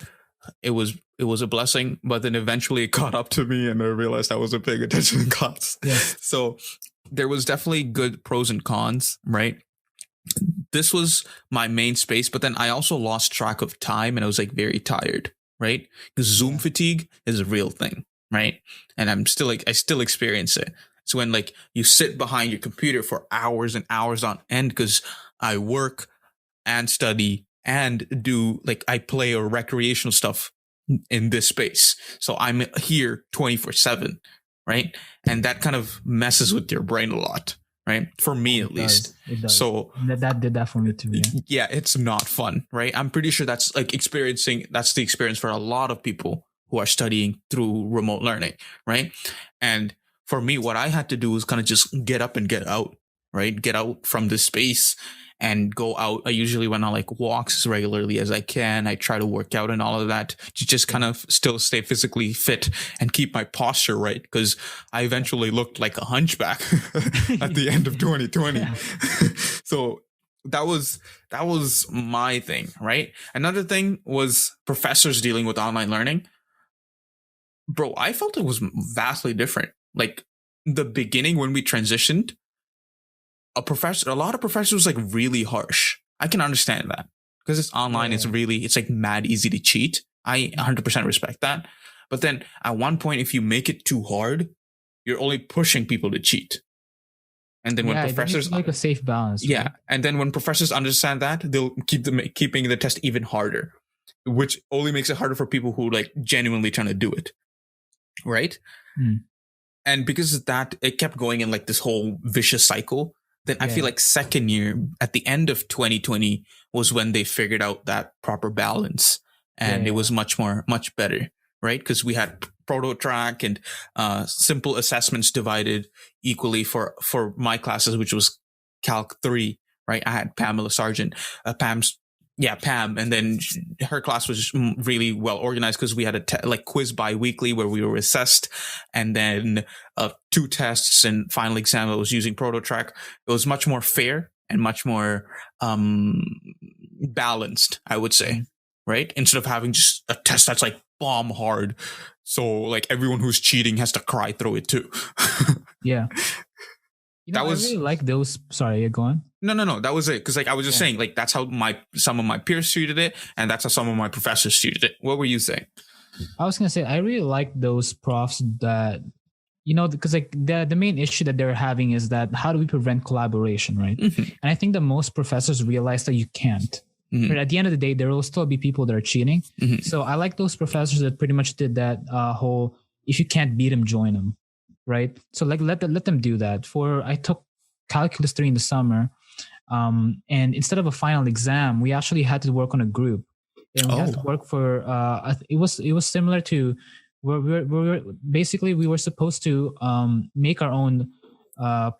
It was a blessing, but then eventually it caught up to me, and I realized I wasn't paying attention in class. Yeah. So there was definitely good pros and cons, right? This was my main space, but then I also lost track of time, and I was like very tired, right? Because Zoom fatigue is a real thing, right? And I still experience it. It's when like you sit behind your computer for hours and hours on end, because I work and study and do like I play or recreational stuff in this space. So I'm here 24/7, right? And that kind of messes with your brain a lot, right? For me, at least. It does. So that did that for me too. Yeah, it's not fun, right? I'm pretty sure that's like that's the experience for a lot of people who are studying through remote learning, right? And for me, what I had to do was kind of just get up and get out, right? Get out from this space and go out. I usually went on like walks as regularly as I can. I try to work out and all of that to just kind of still stay physically fit and keep my posture right. Because I eventually looked like a hunchback at the end of 2020. Yeah. So that was my thing, right? Another thing was professors dealing with online learning. Bro, I felt it was vastly different. Like the beginning when we transitioned, a lot of professors was like really harsh. I can understand that because it's online. Yeah. It's like mad easy to cheat. I 100% respect that. But then at one point, if you make it too hard, you're only pushing people to cheat. And then when professors like a safe balance. Yeah. Right? And then when professors understand that, they'll keeping the test even harder, which only makes it harder for people who like genuinely trying to do it. Right. And because of that, it kept going in like this whole vicious cycle. Then I feel like second year at the end of 2020 was when they figured out that proper balance, and it was much better, right? Because we had proto track and simple assessments divided equally for my classes, which was Calc 3, right? I had Pamela Sargent, Pam, and then her class was really well organized because we had a quiz bi-weekly where we were assessed, and then 2 tests and final exam that was using ProtoTrack. It was much more fair and much more balanced, I would say, right? Instead of having just a test that's like bomb hard, so like everyone who's cheating has to cry through it too. Yeah. I really like those. Sorry, go on. No. That was it. Because like I was just saying, like that's how some of my peers treated it, and that's how some of my professors treated it. What were you saying? I was gonna say I really like those profs that, because like the main issue that they're having is that how do we prevent collaboration, right? Mm-hmm. And I think that most professors realize that you can't. Mm-hmm. But at the end of the day, there will still be people that are cheating. Mm-hmm. So I like those professors that pretty much did that whole if you can't beat them, join them. Right. So like let them do that. I took Calculus 3 in the summer. And instead of a final exam, we actually had to work on a group. And we had to work for it was similar to where we were supposed to make our own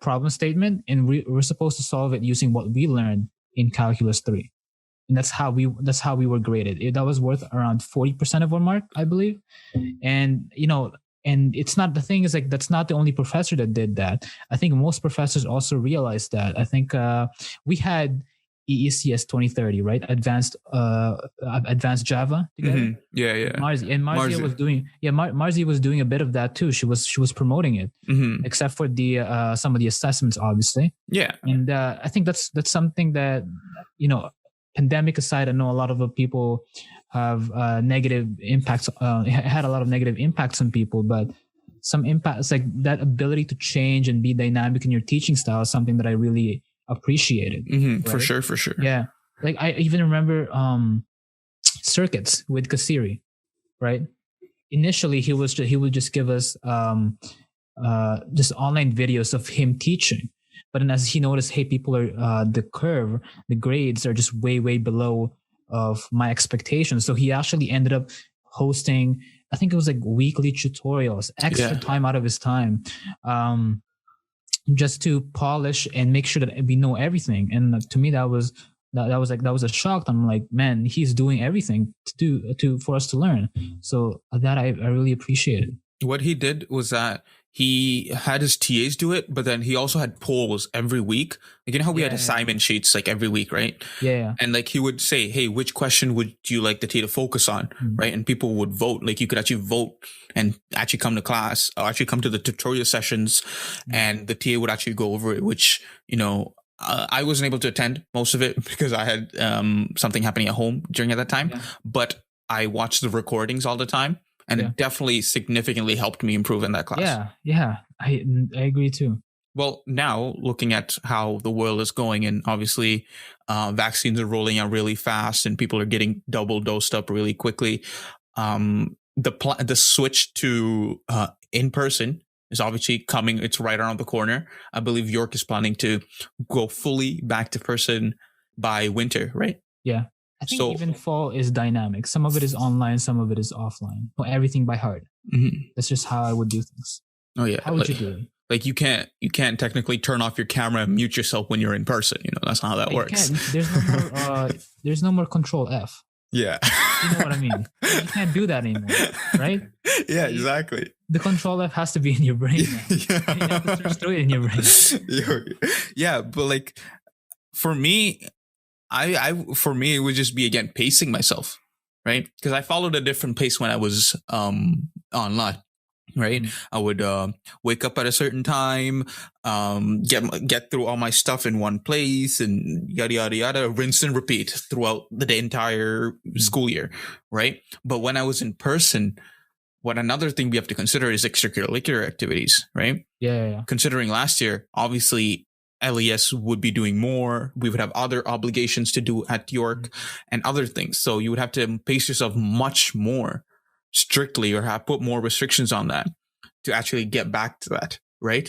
problem statement, and we're supposed to solve it using what we learned in Calculus 3. And that's how we were graded. That was worth around 40% of our mark, I believe. And and it's not, the thing is like, that's not the only professor that did that. I think most professors also realized that. I think we had EECS 2030, right? Advanced Java together. Mm-hmm. Yeah. Marzia was doing, Marzia was doing a bit of that too. She was promoting it, except for the some of the assessments, obviously. Yeah. And I think that's something that, pandemic aside, I know a lot of people have negative impacts, had a lot of negative impacts on people, but some impacts, like that ability to change and be dynamic in your teaching style, is something that I really appreciated. Mm-hmm. Right? For sure. Yeah. Like I even remember circuits with Kasiri, right? Initially, he would just give us just online videos of him teaching. But then as he noticed, hey, people are, the grades are just way, way below of my expectations. So he actually ended up hosting, I think it was like weekly tutorials, extra time out of his time, just to polish and make sure that we know everything. And to me, that was a shock. I'm like, man, he's doing everything for us to learn. So that I really appreciated. What he did was that he had his TAs do it, but then he also had polls every week. Like, you know how we had assignment sheets like every week, right? Yeah. And like he would say, hey, which question would you like the TA to focus on? Mm-hmm. Right? And people would vote. Like you could actually vote and actually come to class or actually come to the tutorial sessions, and the TA would actually go over it, which, I wasn't able to attend most of it because I had something happening at home during that time, but I watched the recordings all the time. And it definitely significantly helped me improve in that class. Yeah, I agree too. Well, now looking at how the world is going, and obviously vaccines are rolling out really fast and people are getting double dosed up really quickly. The switch to in person is obviously coming. It's right around the corner. I believe York is planning to go fully back to person by winter, right? Yeah. I think even fall is dynamic. Some of it is online, some of it is offline. But everything by heart. That's just how I would do things. Oh yeah. How would you do it? Like you can't technically turn off your camera and mute yourself when you're in person. You know, that's not how that works. There's no more control F. Yeah. You know what I mean? You can't do that anymore, right? Yeah, exactly. The control F has to be in your brain now. Yeah. You have to search through it in your brain. Yeah, but like for me, for me it would just be again pacing myself, right? Because I followed a different pace when I was online. Right. I would wake up at a certain time, get through all my stuff in one place and yada, yada, yada, rinse and repeat throughout the entire school year. Right. But when I was in person, what another thing we have to consider is extracurricular activities. Right. Yeah. Considering last year, obviously, LES would be doing more. We would have other obligations to do at York and other things. So you would have to pace yourself much more strictly or have put more restrictions on that to actually get back to that, right?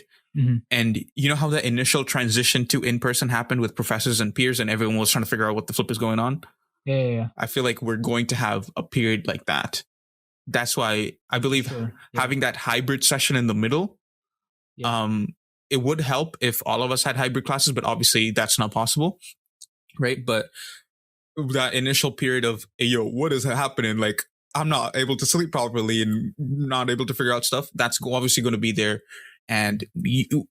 And you know how the initial transition to in-person happened with professors and peers and everyone was trying to figure out what the flip is going on? Yeah. I feel like we're going to have a period like that. That's why I believe having that hybrid session in the middle, it would help if all of us had hybrid classes, but obviously that's not possible, right? But that initial period of, hey, yo, what is happening? Like, I'm not able to sleep properly and not able to figure out stuff. That's obviously going to be there. And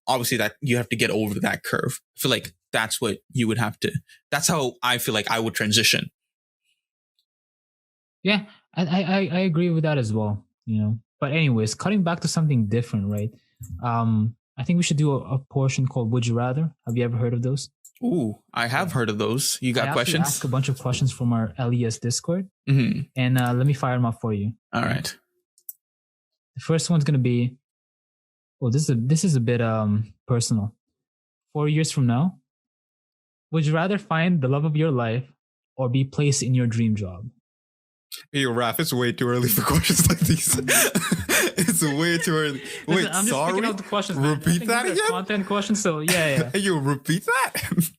obviously that you have to get over that curve. I feel like that's what you would have to, that's how I feel like I would transition. Yeah, I agree with that as well, you know. But anyways, cutting back to something different, right? I think we should do a portion called Would You Rather. Have you ever heard of those? Ooh, I have heard of those. You got questions? I ask a bunch of questions from our LES Discord, and let me fire them up for you. All right. The first one's gonna be, this is a bit personal. 4 years from now, would you rather find the love of your life or be placed in your dream job? Hey, Raph, it's way too early for questions like these. It's way too early. Wait, I'm just picking out the questions. Repeat that again? Content questions, so yeah. Hey, you repeat that?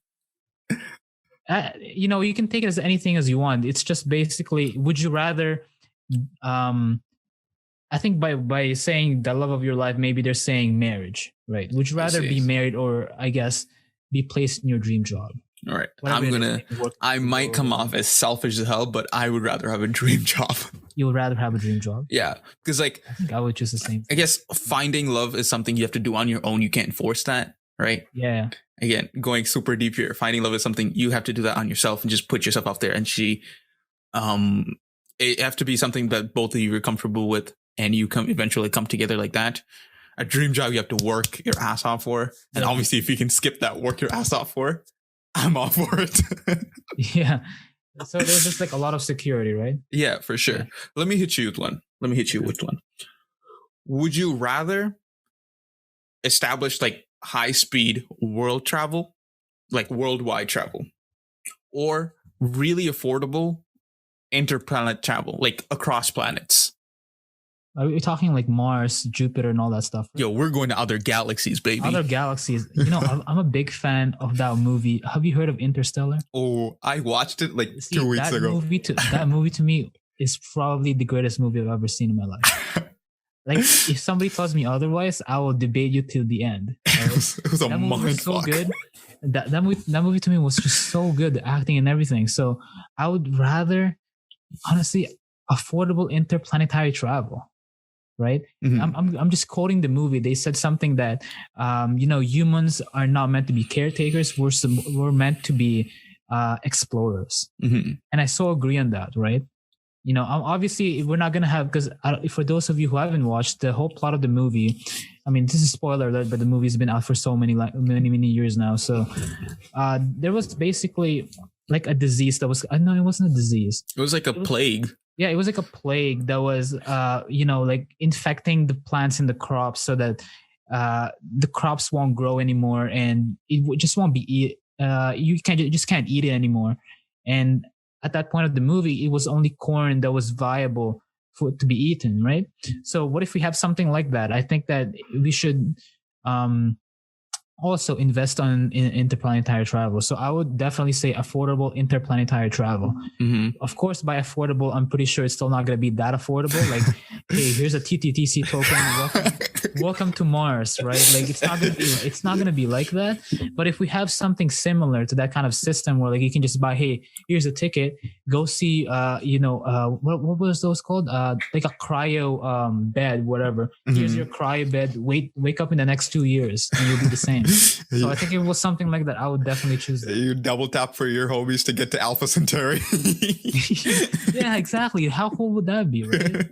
You know, you can take it as anything as you want. It's just basically, would you rather, I think by saying the love of your life, maybe they're saying marriage, right? Would you rather be married or, I guess, be placed in your dream job? All right. I might come off as selfish as hell, but I would rather have a dream job. You would rather have a dream job? Yeah. Because I think I would choose the same thing. I guess finding love is something you have to do on your own. You can't force that, right? Yeah. Again, going super deep here. Finding love is something you have to do that on yourself and just put yourself out there. And it have to be something that both of you are comfortable with and you eventually come together like that. A dream job you have to work your ass off for. And obviously if you can skip that work your ass off for, I'm all for it. Yeah. So there's just like a lot of security, right? Yeah, for sure. Yeah. Let me hit you with one. Would you rather establish like high speed world travel, like worldwide travel, or really affordable interplanet travel, like across planets? Are we talking like Mars, Jupiter, and all that stuff? Right? Yo, we're going to other galaxies, baby. Other galaxies. You know, I'm a big fan of that movie. Have you heard of Interstellar? Oh, I watched it like 2 weeks ago. That movie to me is probably the greatest movie I've ever seen in my life. Like, if somebody tells me otherwise, I will debate you till the end. Right? It was a mind so fuck. good. That movie to me was just so good, the acting and everything. So I would rather, honestly, affordable interplanetary travel. Right. I'm just quoting the movie. They said something that, humans are not meant to be caretakers. We're meant to be explorers. And I so agree on that. Right. You know, obviously we're not going to have, because for those of you who haven't watched the whole plot of the movie, I mean, this is spoiler alert, but the movie's been out for so many years now. So there was basically like a disease that was, no, it wasn't a disease. It was like a plague. Yeah, it was like a plague that was, like infecting the plants and the crops so that the crops won't grow anymore, and just won't be you just can't eat it anymore. And at that point of the movie, it was only corn that was viable for to be eaten, right? So what if we have something like that? I think that we should also invest in interplanetary travel. So I would definitely say affordable interplanetary travel. Of course, by affordable, I'm pretty sure it's still not going to be that affordable. Like, hey, here's a TTTC token. Welcome to Mars, right? Like, it's not going to be like that. But if we have something similar to that kind of system where like you can just buy, hey, here's a ticket, go see, what was those called? Like a cryo bed, whatever. Here's your cryo bed. Wake up in the next 2 years, and you'll do the same. So I think if it was something like that, I would definitely choose that. You double tap for your homies to get to Alpha Centauri. Yeah, exactly. How cool would that be, right?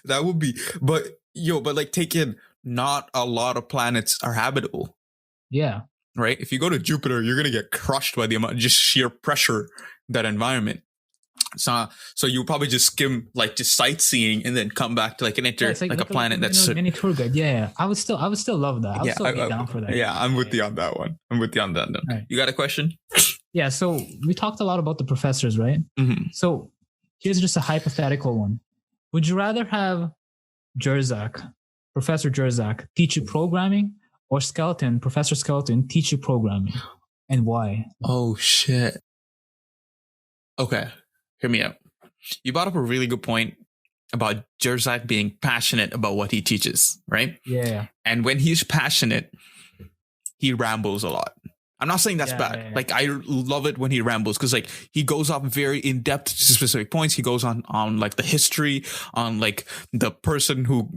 That would be. But like take in, not a lot of planets are habitable. Yeah. Right? If you go to Jupiter, you're going to get crushed by the amount, just sheer pressure, that environment. So you probably just skim, like just sightseeing, and then come back to like a planet that's mini tour guide. Yeah, I would still love that. I would still be down for that. Yeah, I'm with you on that one. Right. You got a question? Yeah. So we talked a lot about the professors, right? So here's just a hypothetical one. Would you rather have Professor Jerzak, teach you programming, or Professor Skeleton, teach you programming, and why? Oh shit. Okay. Hear me out. You brought up a really good point about Jerzak being passionate about what he teaches, right? Yeah. And when he's passionate, he rambles a lot. I'm not saying that's bad. Yeah. Like, I love it when he rambles, because like he goes off very in depth to specific points. He goes on like the history, on like the person who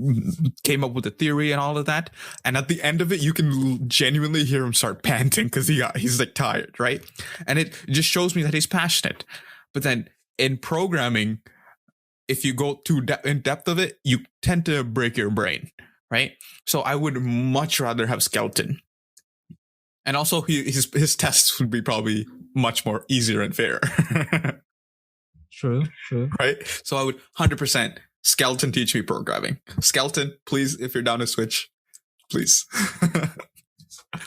came up with the theory and all of that. And at the end of it, you can genuinely hear him start panting because he's like tired, right? And it just shows me that he's passionate. But then in programming, if you go too in depth of it, you tend to break your brain, right? So I would much rather have Skeleton. And also his tests would be probably much more easier and fair. True. Right? So I would 100% Skeleton teach me programming. Skeleton, please, if you're down to switch, please.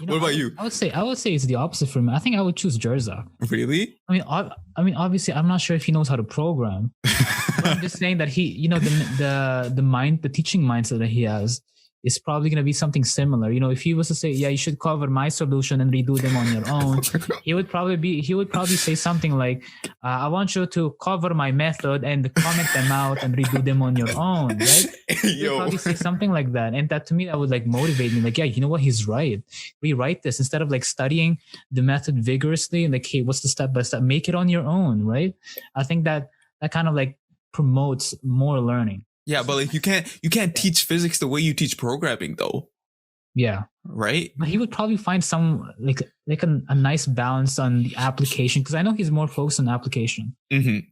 What about you? I would say it's the opposite for me. I think I would choose Jerzak. Really? I mean, obviously, I'm not sure if he knows how to program. But I'm just saying that he, the teaching mindset that he has is probably going to be something similar. If he was to say, yeah, you should cover my solution and redo them on your own, he would probably say something like, I want you to cover my method and comment them out and redo them on your own, right? He would probably say something like that. And that, to me, that would like motivate me. Like, yeah, you know what? He's right. Rewrite this instead of like studying the method vigorously and like, hey, what's the step by step? Make it on your own, right? I think that kind of like promotes more learning. Yeah, but like you can't teach physics the way you teach programming, though. Yeah. Right. But he would probably find some like a nice balance on the application, because I know he's more focused on application.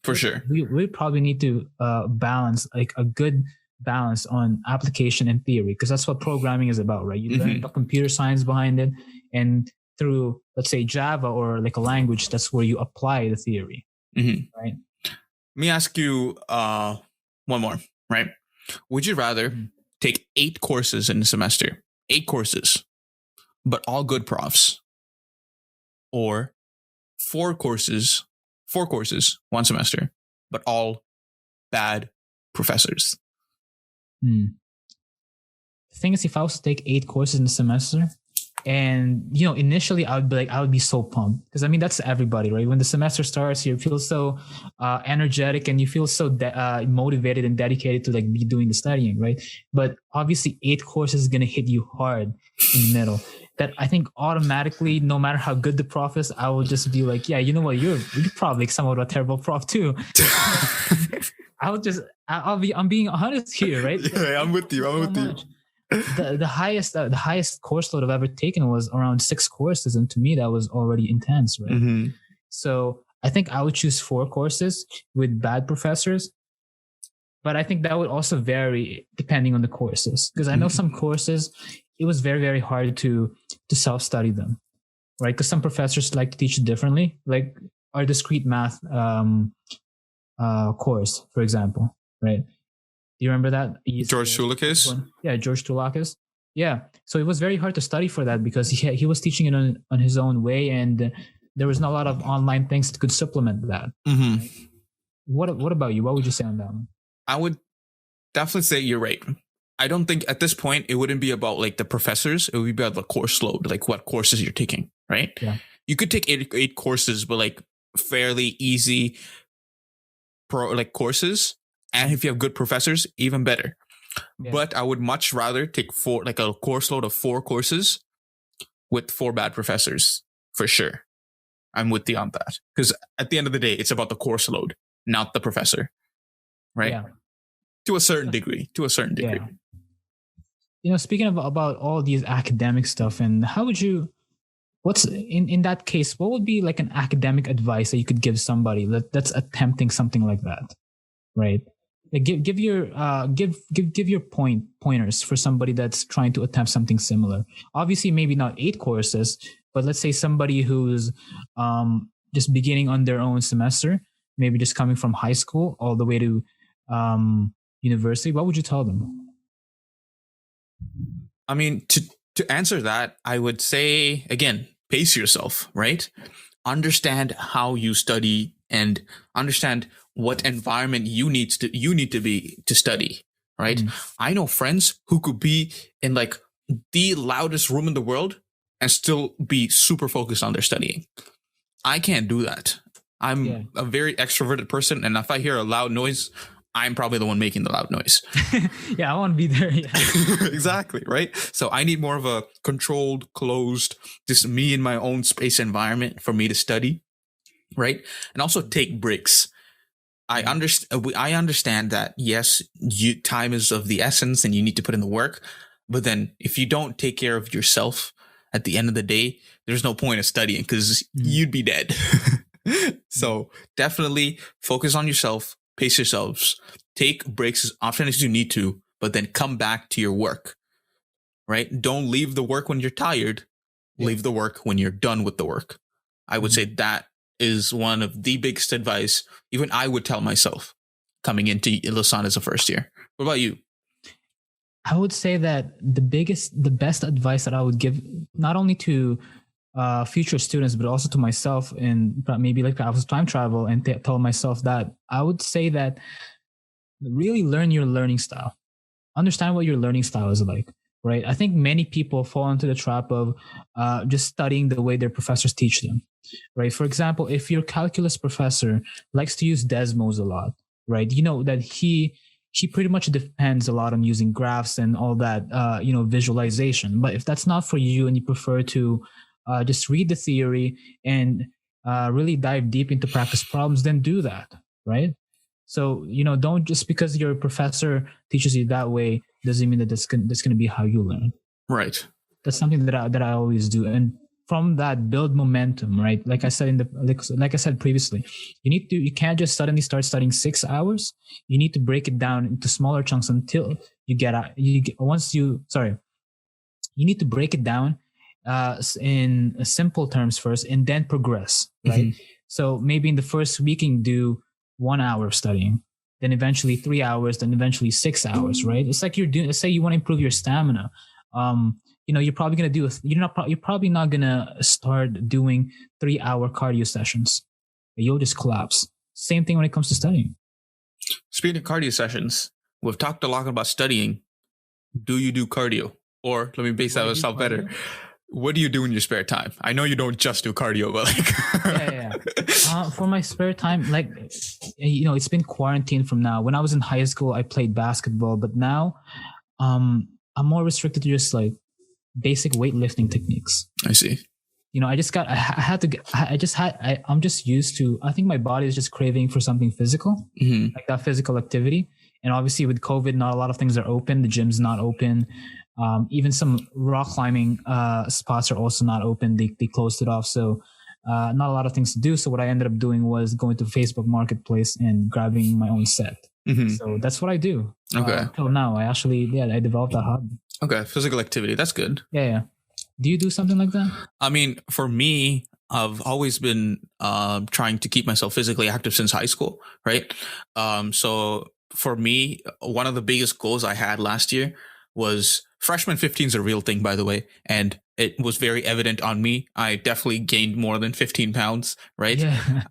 For sure. We probably need to balance, like a good balance on application and theory, because that's what programming is about, right? You learn the computer science behind it, and through, let's say, Java or like a language, that's where you apply the theory. Right. Let me ask you one more. Right? Would you rather take 8 courses in a semester, 8 courses, but all good profs, or 4 courses, 1 semester, but all bad professors? The thing is, if I was to take 8 courses in a semester, and initially I would be so pumped, because I mean, that's everybody, right? When the semester starts, you feel so energetic and you feel so motivated and dedicated to like be doing the studying, right? But obviously 8 courses is going to hit you hard in the middle, that I think automatically, no matter how good the prof is, I will just be like, yeah, you know what, you're probably somewhat a terrible prof too. I'm being honest here, right? Yeah, I'm with you. The highest course load I've ever taken was around 6 courses, and to me that was already intense, right? So I think I would choose 4 courses with bad professors, but I think that would also vary depending on the courses, because I know some courses it was very, very hard to self-study them, right? Because some professors like to teach differently, like our discrete math course, for example, right? Do you remember that? George Toulakis? Yeah, George Toulakis. Yeah. So it was very hard to study for that because he was teaching it on his own way, and there was not a lot of online things that could supplement that. Mm-hmm. Right? What about you? What would you say on that one? I would definitely say you're right. I don't think at this point it wouldn't be about like the professors. It would be about the course load, like what courses you're taking, right? Yeah. You could take eight courses, but like fairly easy courses. And if you have good professors, even better. Yeah. But I would much rather take a course load of 4 courses with 4 bad professors for sure. I'm with you on that. Because at the end of the day, it's about the course load, not the professor. Right? Yeah. To a certain degree. Yeah. You know, speaking about all these academic stuff, and how would you, what's in that case, what would be like an academic advice that you could give somebody that's attempting something like that? Right? Like give your pointers for somebody that's trying to attempt something similar. Obviously, maybe not 8 courses, but let's say somebody who's just beginning on their own semester, maybe just coming from high school all the way to university. What would you tell them? I mean, to answer that, I would say again, pace yourself, right? Understand how you study and understand what environment you need to be to study, right? I know friends who could be in like the loudest room in the world and still be super focused on their studying. I can't do that. I'm a very extroverted person, and if I hear a loud noise, I'm probably the one making the loud noise. Yeah, I want to be there. Yeah. Exactly, right? So I need more of a controlled, closed, just me in my own space environment for me to study, right? And also take breaks. I understand that, yes, time is of the essence and you need to put in the work. But then if you don't take care of yourself at the end of the day, there's no point of studying because you'd be dead. So definitely focus on yourself, pace yourselves, take breaks as often as you need to, but then come back to your work, right? Don't leave the work when you're tired. Leave the work when you're done with the work. I would say that is one of the biggest advice even I would tell myself coming into Lassonde as a first year. What about you? I would say that the best advice that I would give, not only to future students, but also to myself, and maybe like I was time travel and tell myself that, I would say that really learn your learning style. Understand what your learning style is like. Right. I think many people fall into the trap of just studying the way their professors teach them. Right. For example, if your calculus professor likes to use Desmos a lot, right, you know that he pretty much depends a lot on using graphs and all that, visualization. But if that's not for you and you prefer to just read the theory and really dive deep into practice problems, then do that. Right. So, don't just because your professor teaches you that way doesn't mean that that's going to be how you learn. Right. That's something that I always do. And from that, build momentum, right? Like I said like I said previously, you can't just suddenly start studying 6 hours. You need to break it down into smaller chunks until you need to break it down in simple terms first and then progress, right? Mm-hmm. So maybe in the first week you can do 1 hour of studying, then eventually 3 hours, then eventually 6 hours, right? It's like let's say you want to improve your stamina. You're probably going to you're probably not going to start doing 3-hour cardio sessions. You'll just collapse. Same thing when it comes to studying. Speaking of cardio sessions, we've talked a lot about studying. Do you do cardio? Or let me base that myself better. What do you do in your spare time? I know you don't just do cardio, but like for my spare time, like, it's been quarantine from now. When I was in high school, I played basketball, but now I'm more restricted to just like basic weightlifting techniques. I see. I'm just used to, I think my body is just craving for something physical, like that physical activity. And obviously with COVID, not a lot of things are open. The gym's not open. Even some rock climbing spots are also not open. They closed it off. So not a lot of things to do. So what I ended up doing was going to Facebook Marketplace and grabbing my own set. Mm-hmm. So that's what I do. Okay. Until now, I developed that hobby. Okay. Physical activity. That's good. Yeah. Do you do something like that? I mean, for me, I've always been trying to keep myself physically active since high school, right? So for me, one of the biggest goals I had last year was freshman 15 is a real thing, by the way. And it was very evident on me. I definitely gained more than 15 pounds, right? Yeah.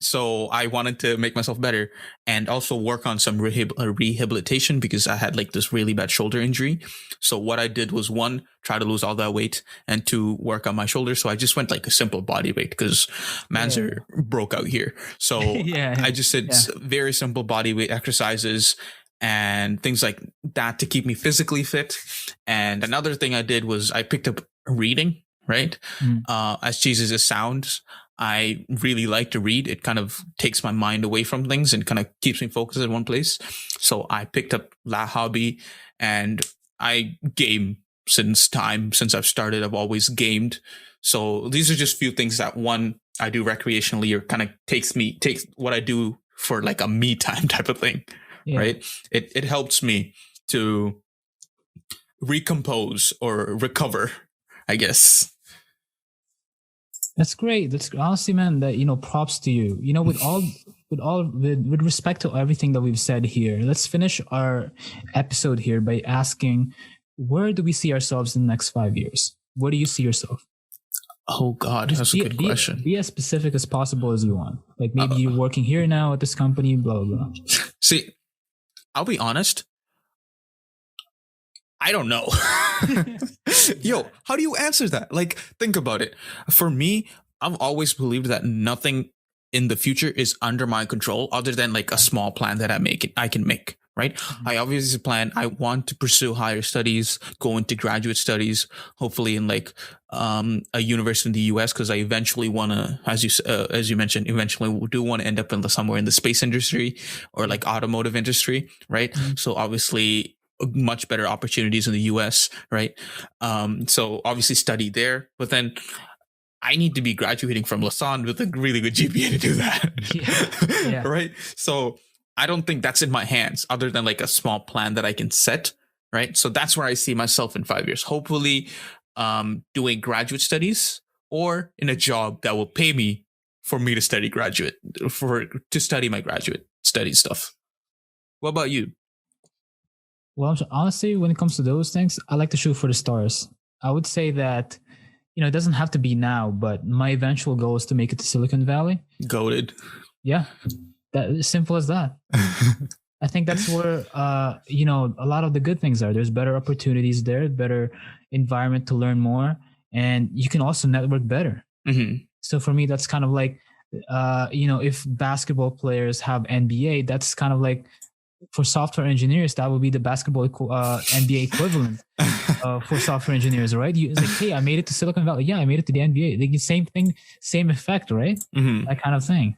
So I wanted to make myself better and also work on some rehabilitation because I had like this really bad shoulder injury. So what I did was, one, try to lose all that weight, and two, work on my shoulders. So I just went like a simple body weight because mans are broke out here. So I just did very simple body weight exercises and things like that to keep me physically fit. And another thing I did was I picked up reading, right? As cheesy as it sounds, I really like to read. It kind of takes my mind away from things and kind of keeps me focused in one place. So I picked up that hobby, and I game since I've started. I've always gamed. So these are just few things that, one, I do recreationally, or kind of takes what I do for like a me time type of thing, right? It helps me to recompose or recover, I guess. That's great. That's honestly, man, that, props to you. With respect to everything that we've said here, let's finish our episode here by asking, where do we see ourselves in the next 5 years? Where do you see yourself? Oh God, that's a good question. Be as specific as possible as you want. Like maybe you're working here now at this company, blah, blah, blah. See, I'll be honest. I don't know. Yo, how do you answer that? Like, think about it. For me, I've always believed that nothing in the future is under my control other than like a small plan that I can make, right? I obviously plan, I want to pursue higher studies, go into graduate studies, hopefully in like a university in the US, because I eventually want to, as you mentioned, eventually do want to end up in somewhere in the space industry or like automotive industry, right? So obviously much better opportunities in the US, right? So obviously study there, but then I need to be graduating from Lassonde with a really good GPA to do that. Right? So I don't think that's in my hands other than like a small plan that I can set, right? So that's where I see myself in 5 years, hopefully doing graduate studies or in a job that will pay me for me to study my graduate study stuff. What about you? Well, honestly, when it comes to those things, I like to shoot for the stars. I would say that, it doesn't have to be now, but my eventual goal is to make it to Silicon Valley. Goated. Yeah, that is simple as that. I think that's where, a lot of the good things are. There's better opportunities there, better environment to learn more, and you can also network better. So for me, that's kind of like, if basketball players have NBA, that's kind of like, for software engineers, that would be the basketball NBA equivalent for software engineers, right? It's like, hey, I made it to Silicon Valley. Yeah, I made it to the NBA. Like the same thing, same effect, right? That kind of thing.